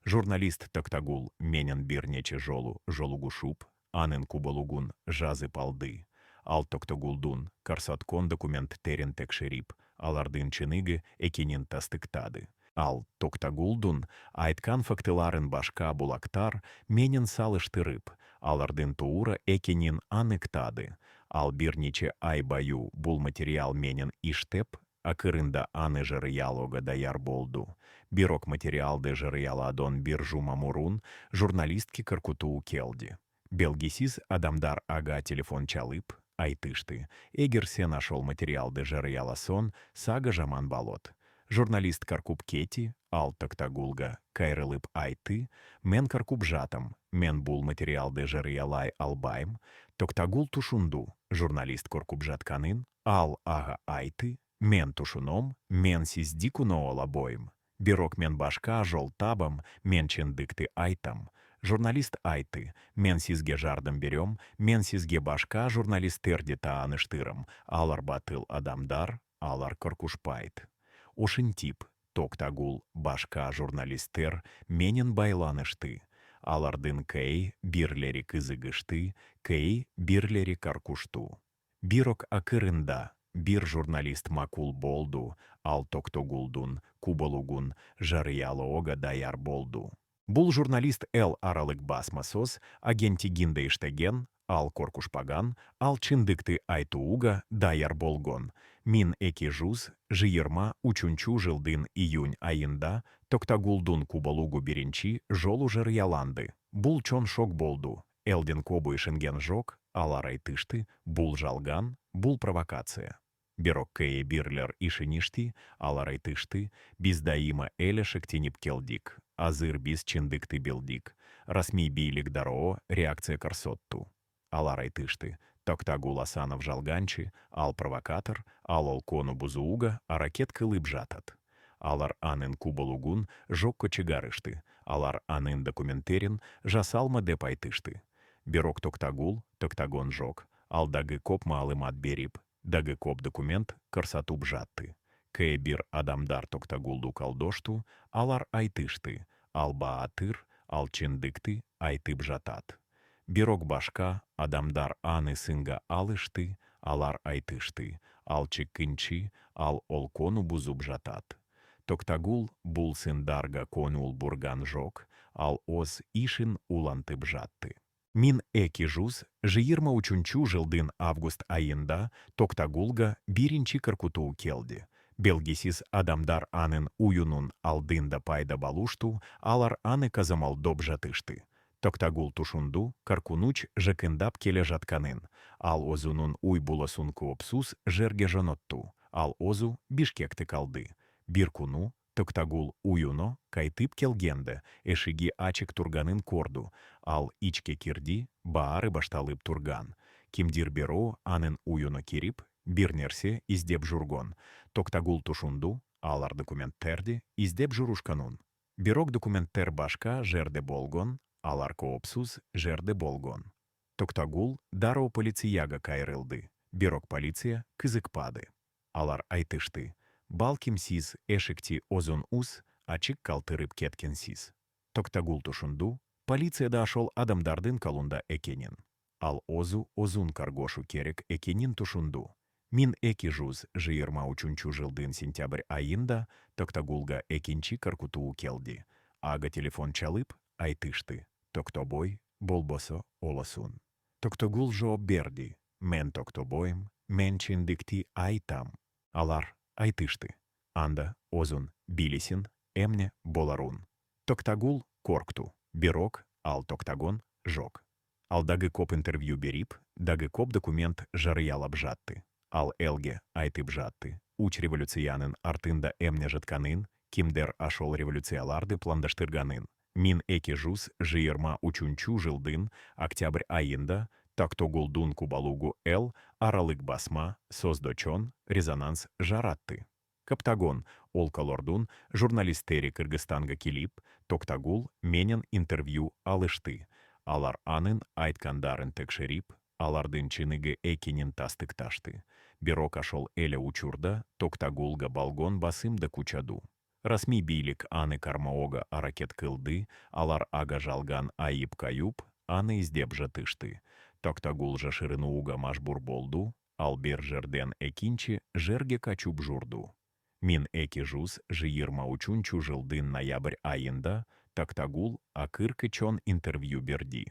Журналист Токтагул менен бир нече жолу жолугушуп, анын кубалугун жазып алды. Ал Токтогулдун карсаткон документтерин текшерип, алардын чыныгы экенин тастыктады. Ал Токтагулдун айткан фактыларын башка булактар менен салыштырып, алардын туура экенин аныктады. Ал бир нече ай бою бул материал менен иштеп, акырында аны жарыялоого даяр болду. Бирок материалды жарыяладон бир жума мурун журналистке кыркутуу келди. Белгисиз адамдар ага телефон чалып, айтышты. Эгер сен ашол материалды жарыяласон, сага жаман болот. Журналист каркуп кети, ал Токтагулга кайрылып айты, мен каркуп жатам, мен бул материалды жарыялай албайм. Токтагул тушунду, журналист коркуп жатканын, ал ага айты, мен тушуном, мен сизди куноо албойм. Бирок мен башка жол табам, мен чындыкты айтам. Журналист айты, мен сизге жардым берем, мен сизге башка журналисттерди тааныштырам, алар батыл адамдар, алар коркушпайт. Ошентип, Токтагул башка журналисттер менен байланышты. Алардын кей бирлери кызыгышты, кей бирлери каркушту. Бирок акырында бир журналист макул болду, ал Токтогулдун кубалугун жарыялоого даяр болду. Бул журналист эл аралык басмасоз агентигинде иштеген, ал коркушпаган, ал чындыкты айтууга даяр болгон. Мин эки жуз 23 жылдын июнь айында Токтагулдун кубалугу биринчи жолу жарыяланды. Бул чоң шок болду. Элдин кобу ишенген жок, алар айтышты, бул жалган, бул провокация. Бирок кээ бирлер ишеништи, алар айтышты, биз дайыма эле шектенип келдик, азыр биз чындыкты билдик. Расмий бийлик дароо реакция корсотту. Алар айтышты, Токтагул Асанов жалганчы, ал провокатор, ал ол кону бузууга аракет кылып жатат. Алар анын кубалугун жокко чыгарышты, алар анын документтерин жасалма деп айтышты. Бирок Токтагон жок, ал дагы коп маалымат берип, дагы коп документ көрсатуп жатты. Кээ бир адамдар Токтагулду калдошту, алар айтышты, ал баатыр, ал чындыкты айтып жатат. Бирок башка адамдар аны сынга алышты, алар айтышты, алчык кынчи, ал олкону бузуб жатат. Токтагул булсын дарга конул бурган жок, ал оз ишин улантып жатты. Мин эки жуз, жиырма учунчу жылдын август айында Токтагулга биринчи кыркутуу келди. Белгисиз адамдар анын уюнун алдында пайда балушту, алар аны казамалдоп жатышты. Токтагул тушунду Каркунуч жакындап келе жатканын, ал озунун уй булосун коопсуз жерге жонотту, ал озу Бишкекти калды. Бир куну Токтагул уюно кайтып келгенде, эшиги ачык турганын корду, ал ичке кирди, баары башталып турган. Кимдир биро анын уюно кирип, бир нерсе издеп жургон. Токтагул тушунду, алар документтерди издеп журушканун. Бирок документтер башка жерде болгон, алар коопсуз жерде болгон. Токтагул дароо полицияга кайрылды, бирок полиция кызыкпады. Алар айтышты, балким сиз эшикти озон уз ачык калтырып кеткенсиз. Токтагул тушунду, полицияда ашол адамдардын колунда экенин. Ал озу озун каргошу керек экенин тушунду. Мин эки жуз жыйырма үчүнчү жылдын сентябрь айында Токтагулга экинчи каркутуу келди. Ага телефон чалып, айтышты. Токтобой болбосо олосун. Токтогул жооп берди. Мен токтобойм, мен чындыкты айтам. Алар айтышты. Анда озун билисин, эмне боларун. Токтагул коркту. Бирок ал токтагон жок. Ал дагы коп интервью берип, дагы коп документ жарыялап жатты. Ал элге айтып жатты. Уч революциянын артында эмне жатканын, кимдер ашол революцияларды пландаштырганын. Мин эки жуз жыйырма үчүнчү жылдын октябрь айында Токтогулдун кубалугу эл аралык басма создочон резонанс жаратты. Каптагон олкалордун журналисттери Кыргызстанга килип, Токтагул менен интервью алышты. Алар анын айткандарын текшерип, алардын чыныгы экенин тастыкташты. Бирок ашол эле учурда Токтагулга болгон басым да кучаду. Расмий бийлик аны кармоого аракет кылды, алар ага жалган айып каюп, аны издеп жатышты. Токтагул жашырынууга мажбур болду, ал бир жерден экинчи жерге качуп журду. Мин эки жуз жыйырма үчүнчү жылдын ноябрь айында Токтагул акыркы чон интервью берди.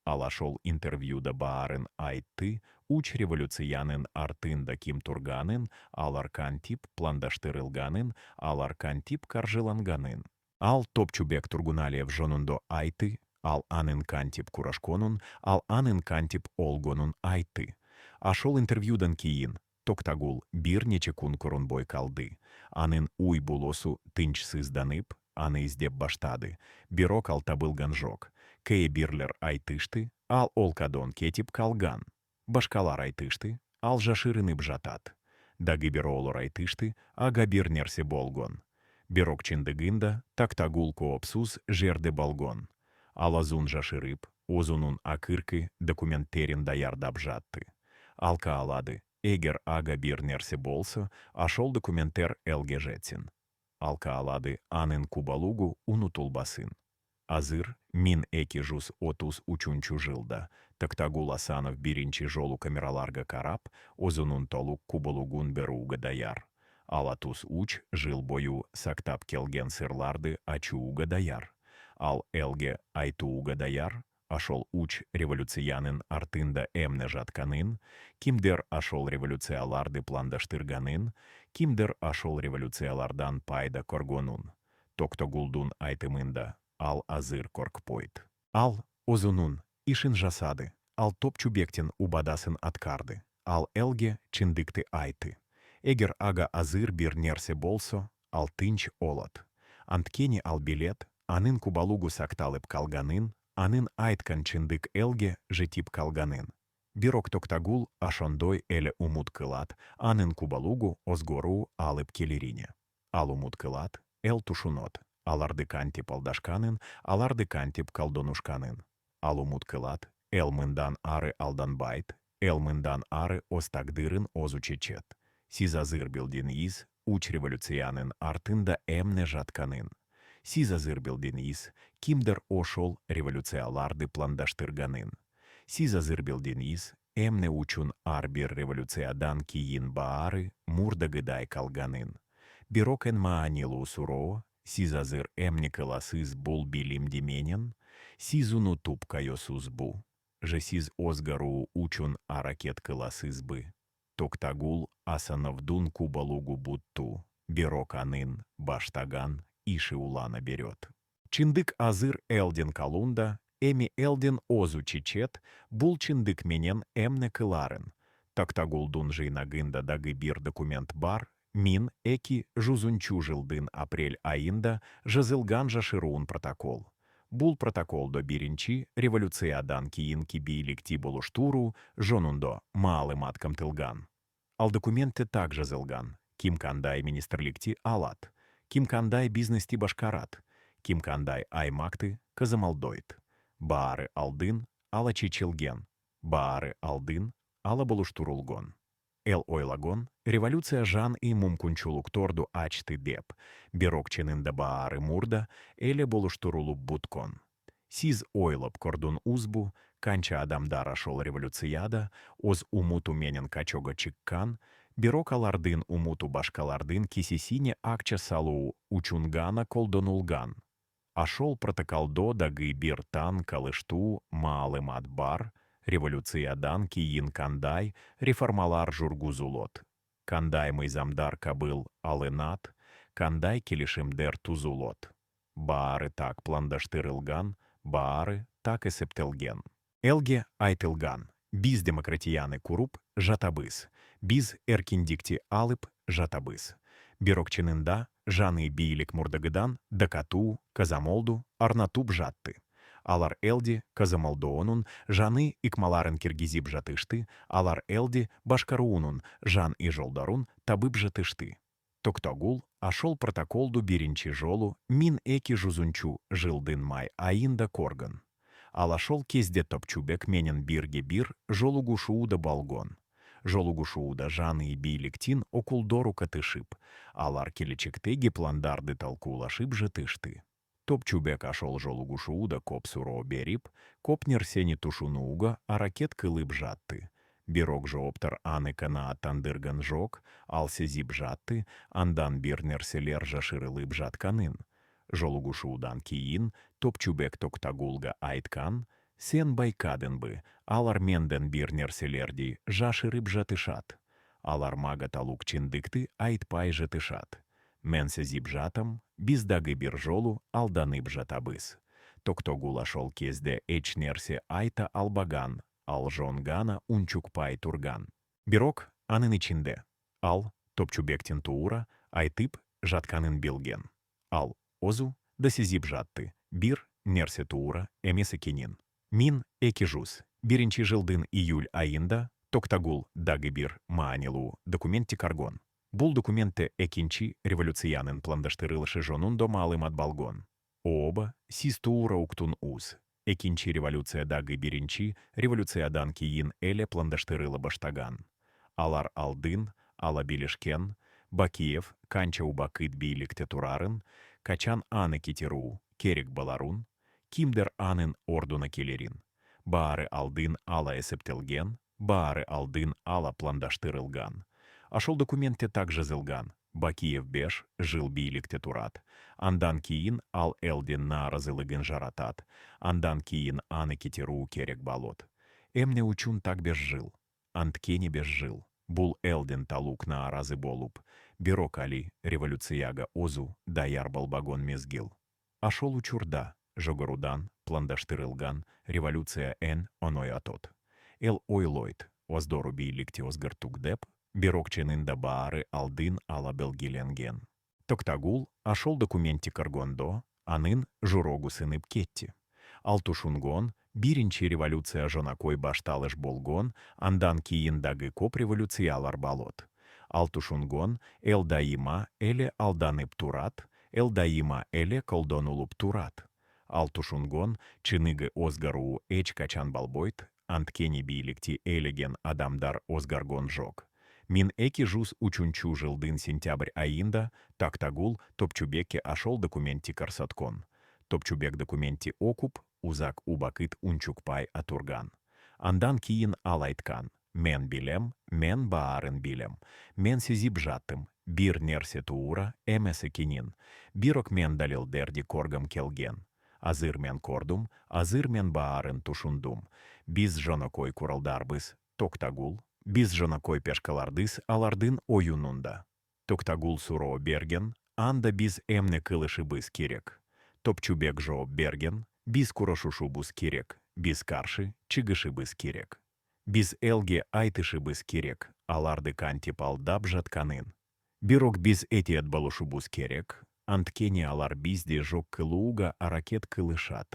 Ал ашол интервьюда баарын айтты, уч революциянын артында ким турганын, алар кантип пландаштырылганын, алар кантип каржыланганын. Ал Топчубек Тургуналиев жонундо айты, ал анын кантип курашконун, ал анын кантип олгонун айты. Ашол интервьюдан кийин Токтагул бир нече кун Корунбой калды. Анын уй булосу тынчсызданып, аны издеп баштады. Бирок ал табылган жок. Кээ бирлер айтышты, ал олкадон кетип калган. Башкалар айтышты, ал жашырынып жатат. Дагы бироолор айтышты, ага бир нерсе болгон. Бирок чындыгында Токтагул коопсуз жерде болгон. Ал азун жашырып, озунун акыркы документтерин даярдап жатты. Ал каалады, эгер ага бир нерсе болсо, ашол документтер элге жетсин. Ал каалады анын кубалугу унутулбасын. Азыр мин эки жуз отуз үчүнчү жылда Токтагул Асанов биринчи жолу камераларга карап, озунун толук кубалугун берууга даяр. Ал атуз уч жыл бою сактап келген сырларды ачууга даяр. Ал элге айтууга даяр, ашол уч революциянын артында эмне жатканын, кимдер ашол революцияларды пландаштырганын, кимдер ашол революциялардан пайда көргөнүн. Токтогулдун айтымында ал азыр коркпойт. Ал озунун ишин жасады. Ал Топчубектин убадасын аткарды. Ал элге чындыкты айты. Эгер ага азыр бир нерсе болсо, ал тынч олот. Анткени ал билет, анын кубалугу сакталып калганын, анын айткан чындык элге жетип калганын. Бирок Токтагул ошондой эле умут кылат, анын кубалугу озгоруу алып келерине. Ал умут кылат, эл тушунот. Аларды кантип алдашканын, аларды кантип колдонушканын. Ал умут кылат, эл мындан ары алданбайт, эл мындан ары оз тагдырын озу чечет. Сиз азыр билдиңиз, уч революциянын артында эмне жатканын. Сиз азыр билдиңиз, кимдер ошол революцияларды пландаштырганын. Сиз азыр билдиңиз, эмне учун арбир революциядан кийин баары мурдагыдай калганын. Бирок эн маанилуу суроо, сиз азыр эмне кыласыз бул билимди менен, сиз унутуп кайосузбу. Же сиз озгаруу учун аракет кыласызбы. Токтагул асановдун кубалугу бутту, бирок анын баштаган иши улана берет. Чындык азыр элдин калунда, эми элдин озу чичет, бул чындык менен эмне кыларын. Токтагулдун жыйнагында дагы бир документ бар, мин эки жузунчу жылдын апрель айында жазылган жашыруун протокол. Бул протоколдо биринчи революциядан кийинки бийликти болуштуруу жонундо маалымат камтылган. Ал документте так жазылган: ким кандай министрликти алат, ким кандай бизнести башкарат, ким кандай аймакты кызымалдойт. Баары алдын ала чечилген, баары алдын ала болуштурулгон. Эл ойлагон, революция жан и мумкунчулукторду ачты деп, бирок чынында баары мурда эле болуштурулуп буткон. Сиз ойлоп кордун узбу, канча адамдар ашол революцияда, оз умуту менен качого чыккан, бирок алардын умуту башкалардын кисесине акча салуу учун гана колдонулган. Ашол протоколдо дагы бир тан калыштуу маалымат бар, революциядан кийин кандай реформалар жургузулот. Кандай мыйзамдар кабыл алынат, кандай келишимдер тузулот. Баары так пландаштырылган, баары так эсептелген. Элге айтылган: биз демократияны куруп жатабыз, биз эркиндикти алып жатабыз. Бирок чынында жаны бийлик мурдагыдан дакатуу, казамолду арнатуп жатты. Алар элди казамолдоонун жаны икмаларын киргизип жатышты, алар элди башкаруунун жан и жолдорун табып жатышты. Токтогул ашол протоколду биринчи жолу мин эки жузунчу жылдын май айында корган. Ал ашол кезде топчубек менен бирге бир жолугушууда болгон. Жолугушууда жаны и бийликтин окулдору катышып, алар келечектеги пландарды талкуулашып жатышты. Топчубек ашол жолугушууда коп суроо берип, коп нерсени тушунууга аракет кылып жатты. Бирок жооптор аны канааттандырган жок, ал сезип жатты, андан бир нерселер жашырылып жатканын. Жолугушуудан кийин Топчубек Токтагулга айткан: сен байкадынбы, алар менден бир нерселерди жашырып жатышат. Алар мага талук чындыкты айтпай жатышат. Мен сезип жатам, биз дагы бир жолу алданып жатабыз. Токтогул ашол кезде эч нерсе айта албаган, ал жон гана унчукпай турган. Бирок анын ичинде ал Топчубектин туура айтып жатканын билген. Ал озу да сезип жатты, бир нерсе туура эмес экенин. Мин эки жуз биринчи жылдын июль айында Токтагул дагы бир маанилуу документти каргон. Бул документте экинчи революциянын пландаштырылышы жонундо маалымат болгон. Ооба сиз туура уктун уз. Экинчи революция дагы биринчи революциядан кийин эле пландаштырыла баштаган. Алар алдын ала билишкен, Бакиев канча убакыт бийликте турарын, качан аны кетирүү керек боларун, кимдер анын ордуна келерин. Баары алдын ала эсептелген, баары алдын ала пландаштырылган. Ашол документте так жазылган: Бакиев 5 жыл бийликте турат. Андан кийин ал элдин нааразылыгын жаратат. Андан кийин аны кетирүү керек болот. Эмне үчүн так 5 жыл? Анткени 5 жыл. Бул элдин талук нааразы болуп, бирок али революцияга озу даяр болбогон мезгил. Ашол учурда жогорудан пландаштырылган революция эн оной атот. Эл ойлойт, оздору бийликти озгыртук деп, бирок чынында баары алдын ала белгиленген. Токтагул ашол документи каргондо анын журогу сынып кетти. Ал тушунгон биринчи революция жонакой башталыш болгон, андан кийин дагы коп революциялар болот. Ал тушунгон эл дайыма эле алданып турат, эл дайыма эле колдонулуп турат. Ал тушунгон чыныгы озгаруу эч качан болбойт, анткени бийликти элеген адамдар озгаргон жок. Мин эки жуз үчүнчү жылдын сентябрь айында Токтагул Топчубекке ашол документи карсаткон. Топчубек документи окуп, узак убакыт унчукпай атурган. Андан киїн алайткан. Мен білем, мен баарын білем. Мен сізі бжаттым. Бір нерсе туура, эмесе кинин. Бирок мен далил дерди коргам келген. Азыр мен кордум, азыр мен баарын тушундум. Біз жонокой куралдарбыз, токтагул. Біз жонокой пешкалардыз алардын оюнунда. Токтагул суро берген, анда біз эмне кылышыбыз керек. Топчубек жо берген, біз курошушубыз керек. Біз каршы чыгышыбыз керек. Біз элге айтышыбыз керек, аларды кантипал дап жатканын. Бирок біз этиет балушубыз керек, анткени алар bizде жок кылууга аракет кылышат.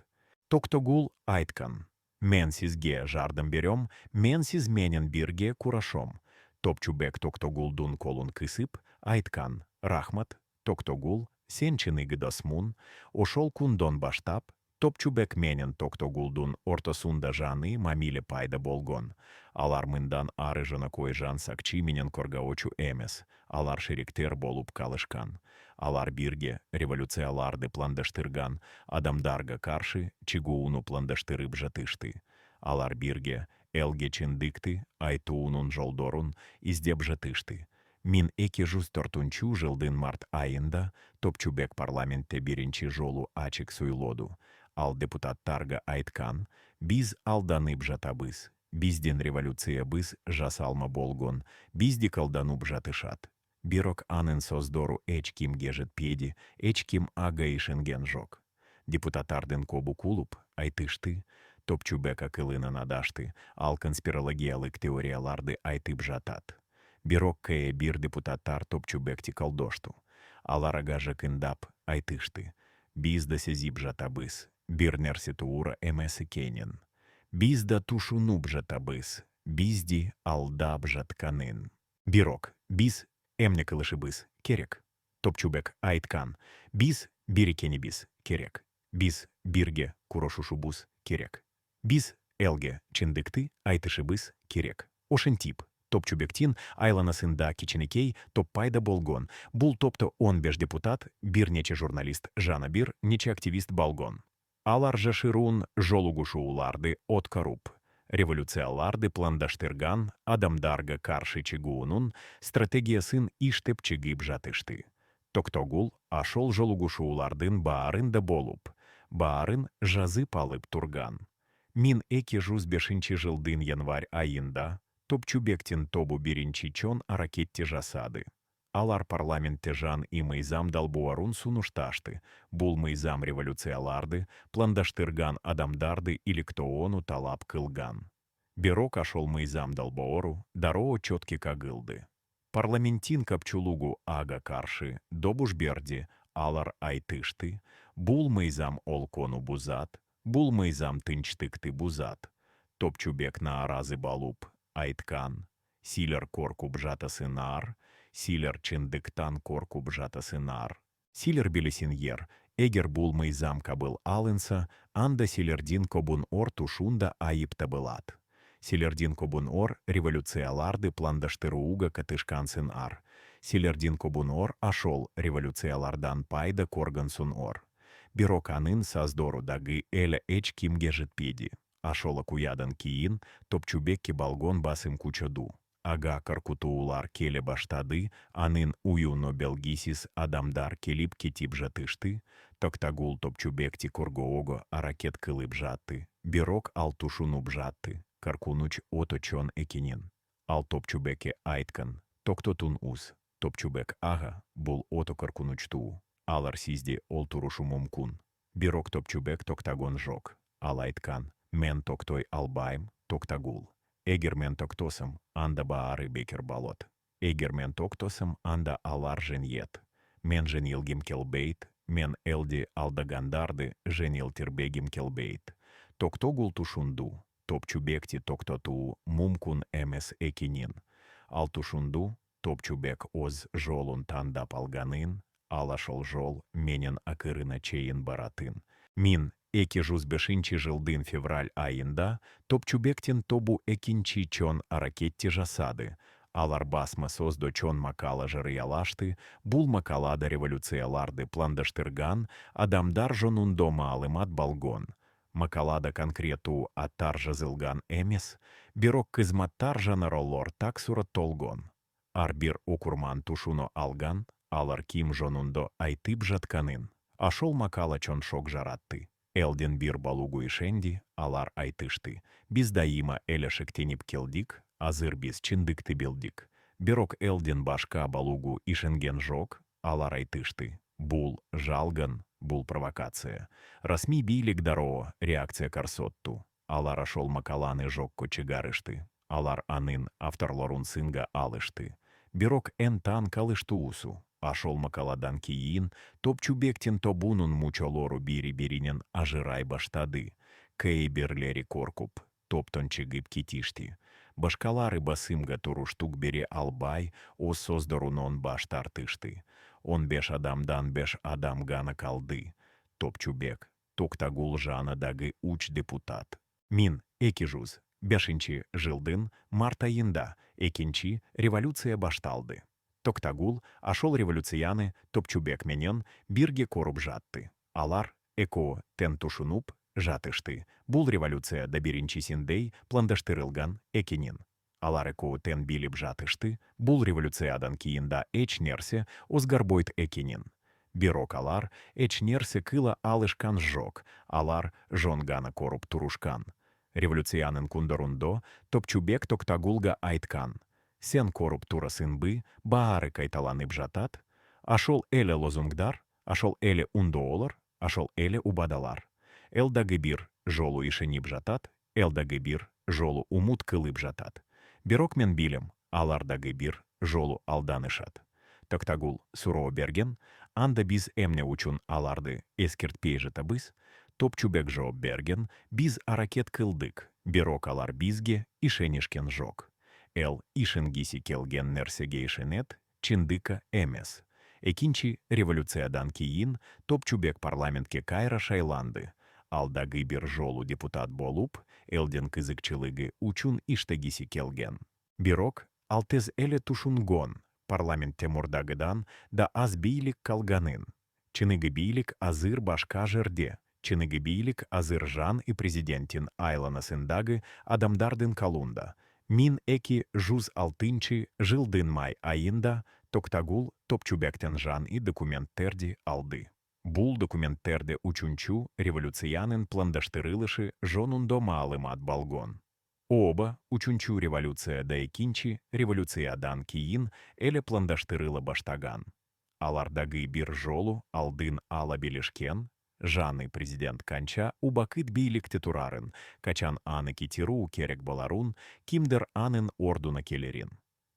Токтогул айткан. Мен сизге жардым берем, мен сиз менен бирге курашом. Топчубек Токтогулдун колун кысып, айткан. Рахмат, Токтогул, сен чыныгы досмун, ошол кундон баштап, Топчубек менен Токтогулдун ортосунда жаны мамиле пайда болгон. Алар мындан ары жонокой жан сакчы менен коргаочу эмес, алар шериктер болуп калышкан. Алар бирге революцияларды пландаштырган, адамдарга каршы чыгууну пландаштырып жатышты. Алар бирге элге чындыкты, айтуунун жолдорун издеп жатышты. Мин 2004 жылдын март айында Топчубек парламентте биринчи жолу ачык суйлоду. Ал депутаттарга айткан, биз алданып жатабыз, бизден революциябыз жасалма болгон, бизди калданып жатышат. Бирок анын создору эч кимге жетпеди, эч ким ага ишенген жок. Депутаттардын кобу кулуп, айтышты, Топчубека кылынан адашты, ал конспирологиялык теорияларды айтып жатат. Бирок кээ бир депутаттар Топчубекти калдошту. Алар ага жакындап, айтышты. Биз да сезип жатабыз. Бир нерсе туура эмеси кенин. Биз да тушунуп жатабыз. Бизди алдап жатканын. Бирок, биз эмне кылышыбыз керек. Топчубек айткан. Биз бирикенибиз керек. Биз бирге курошушубуз керек. Биз элге чындыкты айтышыбыз керек. Ошентип. Топчубектин айланасында кичинекей топ пайда болгон. Бул топто 15 депутат, бир нече журналист жана бир нече активист болгон. Алар жашыруун жолугушууларды откаруп. Революцияларды пландаштырган, адамдарга каршы чыгуунун стратегиясын иштеп чыгып жатышты. Токтогул ашол жолугушуулардын баарын болуп, баарын жазып алып турган. Мин 2005 жылдын январь айында Топчубектин тобу биринчи чон аракетти жасады. Алар парламентте жан и мыйзам далбуарун сунушташты. Бул мыйзам революцияларды, пландаштырган адамдарды иликтоону талап кылган. Бирок ашол мыйзам далбоору дароо чётки кагылды. Парламентин капчулугу ага каршы добуш берди, алар айтышты, бул мыйзам олкону бузат, бул мыйзам тынчтыкты бузат. Топчубек нааразы балуп, айткан. Силер коркуп жатасынар, силер чындыктан коркуп жатасынар. Силер билесин ер, эгер бул мыйзам кабыл алынса, анда силердин кобун ор тушунда айып табылат. Силердин кобун ор революцияларды пландаштырууга катышкансын ар. Силердин кобун ор ашол революциялардан пайда коргансун ор. Бирок анын создору дагы эле эч кимге жетпеди. Ашола куядан кийин Топчубекке балгон басым кучоду. Ага каркутуулар келе баштады, анын уюно белгисиз адамдар келип кетип жатышты, Токтогул Топчубекти коргоого аракет кылып жатты, бирок ал тушунуп жатты, каркунуч ото чон экенин. Ал Топчубекке айткан, токтотун уз. Топчубек ага, бул ото каркунучтуу. Алар сизде олтурушу мумкун. Бирок Топчубек токтагон жок. Ал айткан, мен токтой албайм, Токтогул. Эгер мен токтосым, анда баары бекер болот. Эгер мен токтосым, анда алар женьет. Мен женилгим келбейт, мен элди алдагандарды женилтирбегим келбейт. Токтогул тушунду, Топчубекти токтотуу мумкун эмес экенин. Ал тушунду, Топчубек оз жолун тандап алганын, ал ашол жол менен акырына чейин баратын. Мин 2005 жылдын февраль айында Топчубектин тобу экинчи чон аракетти жасады. Алар басма создо чон макала жарыялашты, бул макалада революцияларды пландаштырган, адамдар жонундо маалымат болгон. Макалада конкрету аттаржа зылган эмес, бирок кызматтаржа нароллор таксура толгон. Арбир окурман тушуно алган, алар ким жонундо айтып жатканын. Ашол макала чоншок жаратты. Элден бир балугу ишенди, алар айтышты. Biz даима элешектеніп келдик, азыр biz чиндыкты билдик. Бирок элден башка балугу ишенген жок, алар айтышты. Бул жалган, бул провокация. Расми бийлик дароо, реакция карсотту. Алар ашол макаланы жокко чыгарышты. Алар анын авторлорун сынга алышты. Бирок эн тан калышты усу. Ашол макаладан кийин, топчубектин тобунун мучолору бири-биринен ажырай баштады. Кей берлери коркуп, топтон чыгып китишти. Башкалары басымга туруштук бере албай, о создорунон баш тартышты. Он беш адамдан беш адам гана калды. Топчубек, токтагул жана дагы уч депутат. Мин, эки жуз, бешинчи жылдын, март айында, экинчи революция башталды. Токтагул, ашол революцияны, топчубек менен, бирге коруп жатты. Алар, эко, тен тушунуп, жатышты. Бул революция да биринчисиндей пландаштырылган экинин. Алар эко тен билип жатышты, бул революциядан кийинда эч нерсе озгарбойт экинин. Бирок алар эч нерсе кыла алышкан жок, алар жонгана коруп турушкан. Революциянын кундарундо топчубек токтагулга айткан. Сен коруп турасынбы, баары кайталанып жатат, ашол эле лозунгдар, ашол эле ундоолор, ашол эле убадалар. Элдагы бир жолу ишенип жатат, элдагы бир жолу умут кылып жатат. Бирок мен билем, алардагы бир жолу алданышат. Токтагул суроо берген, анда биз эмне учун аларды эскертпей жатабыз, топчубек жооп берген, биз аракет кылдык, бирок алар бизге ишенишкен жок. Эл ишенгиси келген нерсеге ишенет, чындыка эмес. Экинчи революциядан кийин топчубек парламентке кайра шайланды. Алдагы бир жолу депутат болуп, элден кызыкчылыгы учун иштегиси келген. Бирок ал тез эле тушунгон, парламентте мурдагыдан да аз бийлик калганын. Чыныгы бийлик азыр башка жерде, чыныгы бийлик азыр жан и президентин айланасындагы адамдардын калунда. Мин эки жуз алтынчы жылдын май айында Токтагул топчубектен жан и документтерди алды. Бул документтерде учунчу революциянын пландаштырылышы жонундо маалымат болгон. Оба учунчу революция да экинчи революциядан кийин эле пландаштырыла баштаган. Алардагы бир жолу алдын ала билишкен, жаны президент канча убакыт бийликте турарын, качан аны китируу керек боларун, кимдер анын ордуна келерин.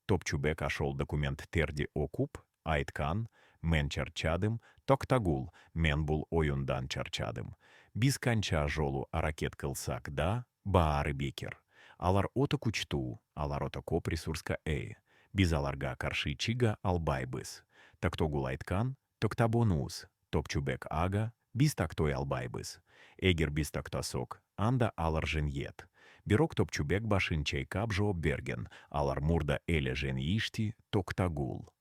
Топчубек ашол документтерди окуп, айткан, мен чарчадым, Токтагул, мен бул оюндан чарчадым. Биз канча жолу аракет кылсак да, баары бекер. Алар ото кучтуу, алар ото коп ресурска эй. Биз аларга каршы чига албайбыз. Токтогул айткан, токтабонуз, Топчубек ага, биз тактой албайбыз. Эгер биз тактасок, анда алар женьет. Бирок топчубек башын чайкап жооп берген, алар мурда эле женьишти Токтагул.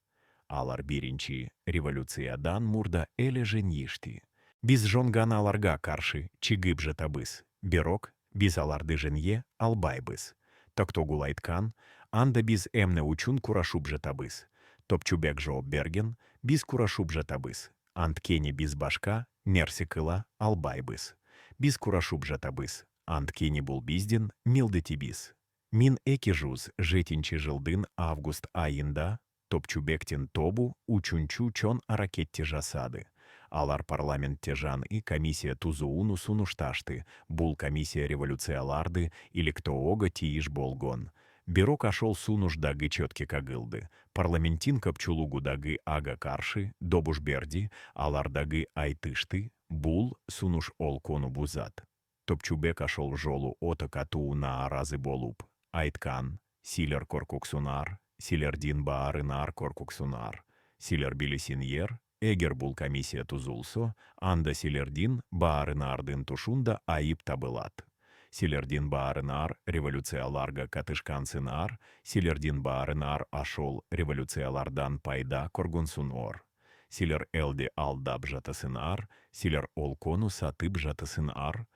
Алар биринчи революциядан мурда эле женьишти. Биз жонган аларга каршы чыгып жатабыз. Бирок биз аларды женье албайбыз. Токтогул айткан, анда биз эмне учун курашуп жатабыз. Топчубек жооп берген, биз курашуп жатабыз. Анткени биз башка нерсе кыла албайбыз. Биз курашуп жатабыз. Анткени бул биздин милдети биз. Мин эки жуз жетинчи жылдын август айында Топчубектин тобу учунчу чон аракетти жасады. Алар парламентте жан и комиссия тузууну сунушташты. Бул комиссия революцияларды иликтоого тийиш болгон. Бирок ашол сунуш дагы чётке кагылды. Парламентин капчулугу дагы ага каршы, добуш берди, алар дагы айтышты, бул сунуш олкону бузат. Топчубек ашол жолу ото катууна аразы болуп. Айткан, силер коркуксунар, силердин баарынар коркуксунар. Силер билисиньер, эгер бул комиссия тузулсо, анда силердин баарынардын тушунда айып табылат. Силердин баарынар революцияларга катышкансынар, силердин баарынар ашол революциялардан пайда коргунсунор. Силер элди алдап жатасынар, силер олкону сатып жатасынар.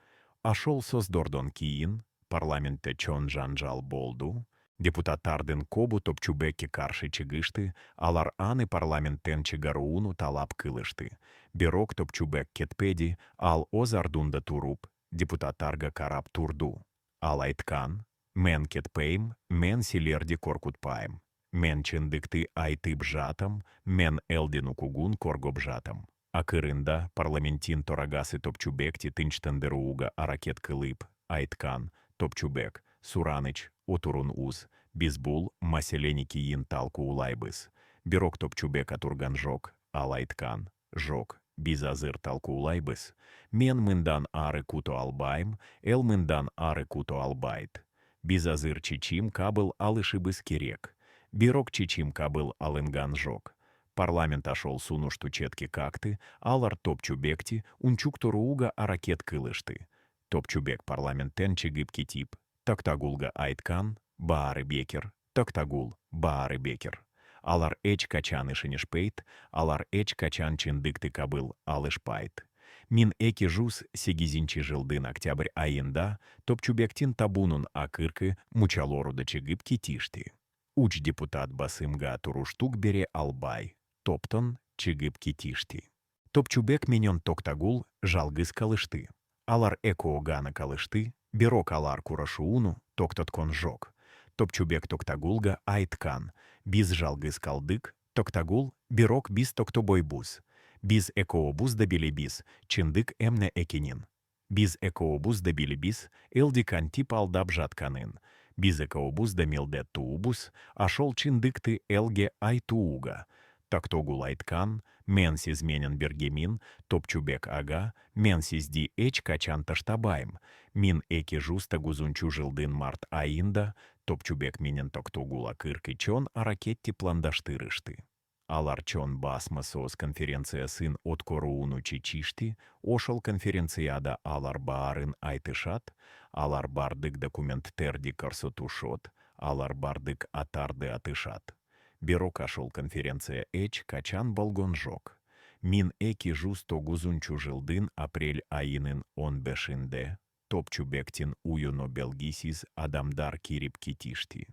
ашол создордон кийин, парламентте чон жанжал болду, депутаттардын кобу топчубекке каршы чыгышты, алар аны парламенттен чыгарууну талап кылышты. Бирок топчубек кетпеди, ал оз ардунда туруп, депутаттарга карап турду. Ал айткан: «Мен кетпейм, мен силерди коркутпайм. Мен чындыкты айтып жатам, мен элдин укугун коргоп жатам». Акырында парламенттин торагасы топчубекти тынчтандырууга аракет кылып, айткан: «Топчубек, Сураныч, отурун уз, биз бул маселени кийин талкуулайбыз». Бирок топчубек атурган жок, ал айткан: «Жок, биз азыр талкуулайбыз. Мен мындан ары куто албайм, эл мындан ары куто албайт. Биз азыр чечим кабыл алышыбыз керек». Бирок чечим кабыл алынган жок. Парламент ашол сунушту четки какты, алар топчубекти унчуктурууга аракет кылышты. Топчубек парламенттен чыгып кетип, Токтагулга айткан: «Баары бекер, Токтагул, баары бекер». Алар эч качан ишенишпейт, алар эч качан чындыкты кабыл алышпайт. Мин эки жуз 8 жылдын октябрь айында топчубектин табунун акыркы мучалоруда чыгып кетишти. Уч депутат басымга туруштук бере албай, топтон чыгып кетишти. Топчубек менен Токтагул жалгыз калышты. Алар экоогана калышты, бирок алар курашууну токтоткон жок. Топчубек Токтагулга айткан: «Биз жалгыз калдык, Токтагул, бирок биз токтобойбуз. Биз экообуз да билебиз, чындык эмне экенин. Биз экообуз да билебиз, элди кантип алдап жатканын. Биз экообуз да милде туубуз, ашол чындыкты элге айтууга». Токтогул айткан: «Мен сиз менен биргемин, Топчубек ага, мен сизди эч качан таштабайм. Мин эки жуз 9 жылдын март айында Топчубек менен Токтогул акыркы чон аракетти пландаштырышты. Алар чон басма соос конференциясын откорууну чечишти, ошол конференцияда алар баарын айтышат, алар бардык документтерди карсотушот, алар бардык атарды атышат. Бирок ашол конференция эч качан болгон жок. Мин эки жуз 9 жылдын апрель айынын 15-inde Топчубектин уюно белгисиз адамдар кирип кетишти.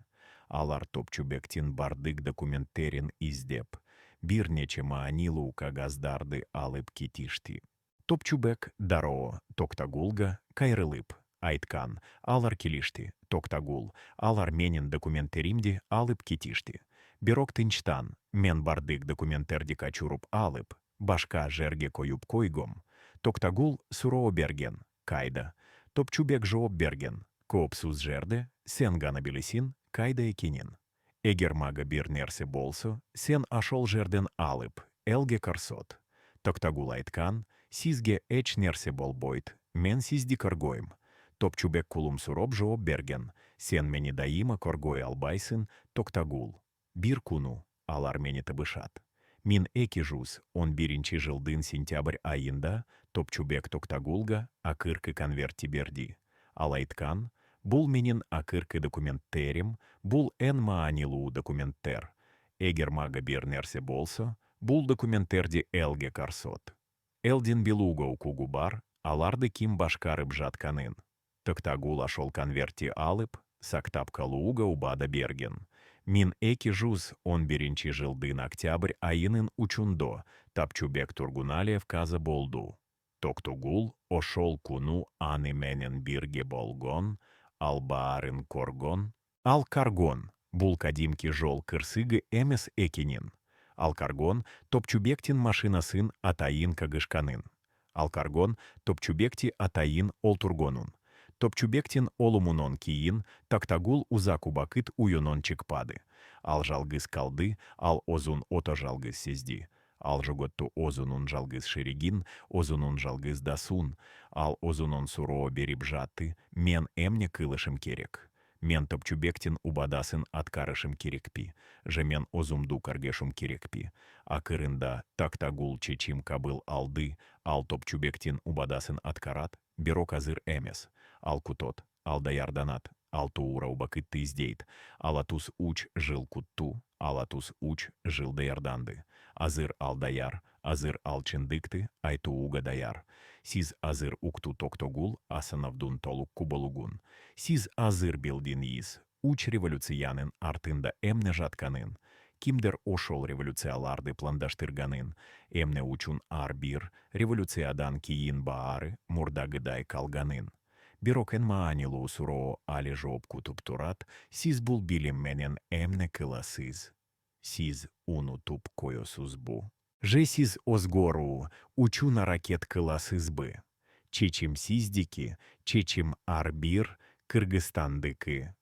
Алар Топчубектин бардык документтерин издеп, бир нече маанилуу кагаздарды алып кетишти. Топчубек дароо Токтагулга кайрылып айткан: «Алар келишти, Токтагул, алар менин документтеримди алып кетишти. Бирок тынчтан, мен бардык документтерди качуруп алып, башка жерге коюп койгом». Токтагул суроо берген: «Кайда?» Топчубек жооп берген: «Коопсуз жерде сен гана билесин, кайда экенин. Эгер мага бир нерсе болсо, сен ашол жерден алып, элге карсот». Токтагул айткан: «Сизге эч нерсе болбойт, мен сизди коргойм». Топчубек кулумсуроп жооп берген: «Сен мени дайыма коргой албайсың, Токтагул. Бир куну алар мени табышат». Мин эки жуз 11 жылдын сентябрь айында Топчубек Токтагулга акыркы конвертти берди. Ал айткан: «Бул менин акыркы документтерим, бул эн маанилуу документтер. Эгер мага бир нерсе болсо, бул документтерди элге карсот. Элдин билууга укугу бар, аларды ким башкарып жатканын». Токтагул ашол конвертти алып, сактап калууга убада берген. Мин эки жуз 11 жылдын октябрь айынын учундо Топчубек Тургуналиев каза болду. Токтогул ошол куну аны менен бирге болгон, ал баарын коргон. Ал каргон, бул кадимки жол кырсыгы эмес экенин. Ал каргон Топчубектин машинасын атайын кагышканын. Ал каргон Топчубекти атайын олтургонун. Топчубектин олумунон кийин Токтагул узак убакыт уюнон чыкпады. Ал жалгыз калды, ал озун ото жалгыз сезди. Ал жоготту озунун жалгыз шеригин, озунун жалгыз дасун. Ал озунун суроо берип жатты: «Мен эмне кылышым керек? Мен Топчубектин убадасын аткарышым керекпи? Же мен озумду каргешум керекпи?» Акырында Токтагул чечим кабыл алды, ал Топчубектин убадасын аткарат, бирок азыр эмес. Ал кутот, ал даярданат, ал туура убакытты издейт. Ал атус уч жыл кутту, ал атус уч жыл даярданды. Азыр ал даяр, азыр алчындыкты айтууга даяр. Сиз азыр укту токтогул асанавдун толук куболугун. Сиз азыр билдин из, уч революциянын артында эмне жатканын. Кимдер ошол революцияларды пландаштырганын, эмне учун ар бир революциядан кийин баары мурдагыдай калганын. Бирок эн маанилуу суроо али жооп кутуп турат, сиз бул билим менен эмне кыласыз? Сиз унутуп коесузбу? Же сиз озгору учун аракет кыласызбы? Чечим сиздики, чечим ар бир кыргызстандыкы.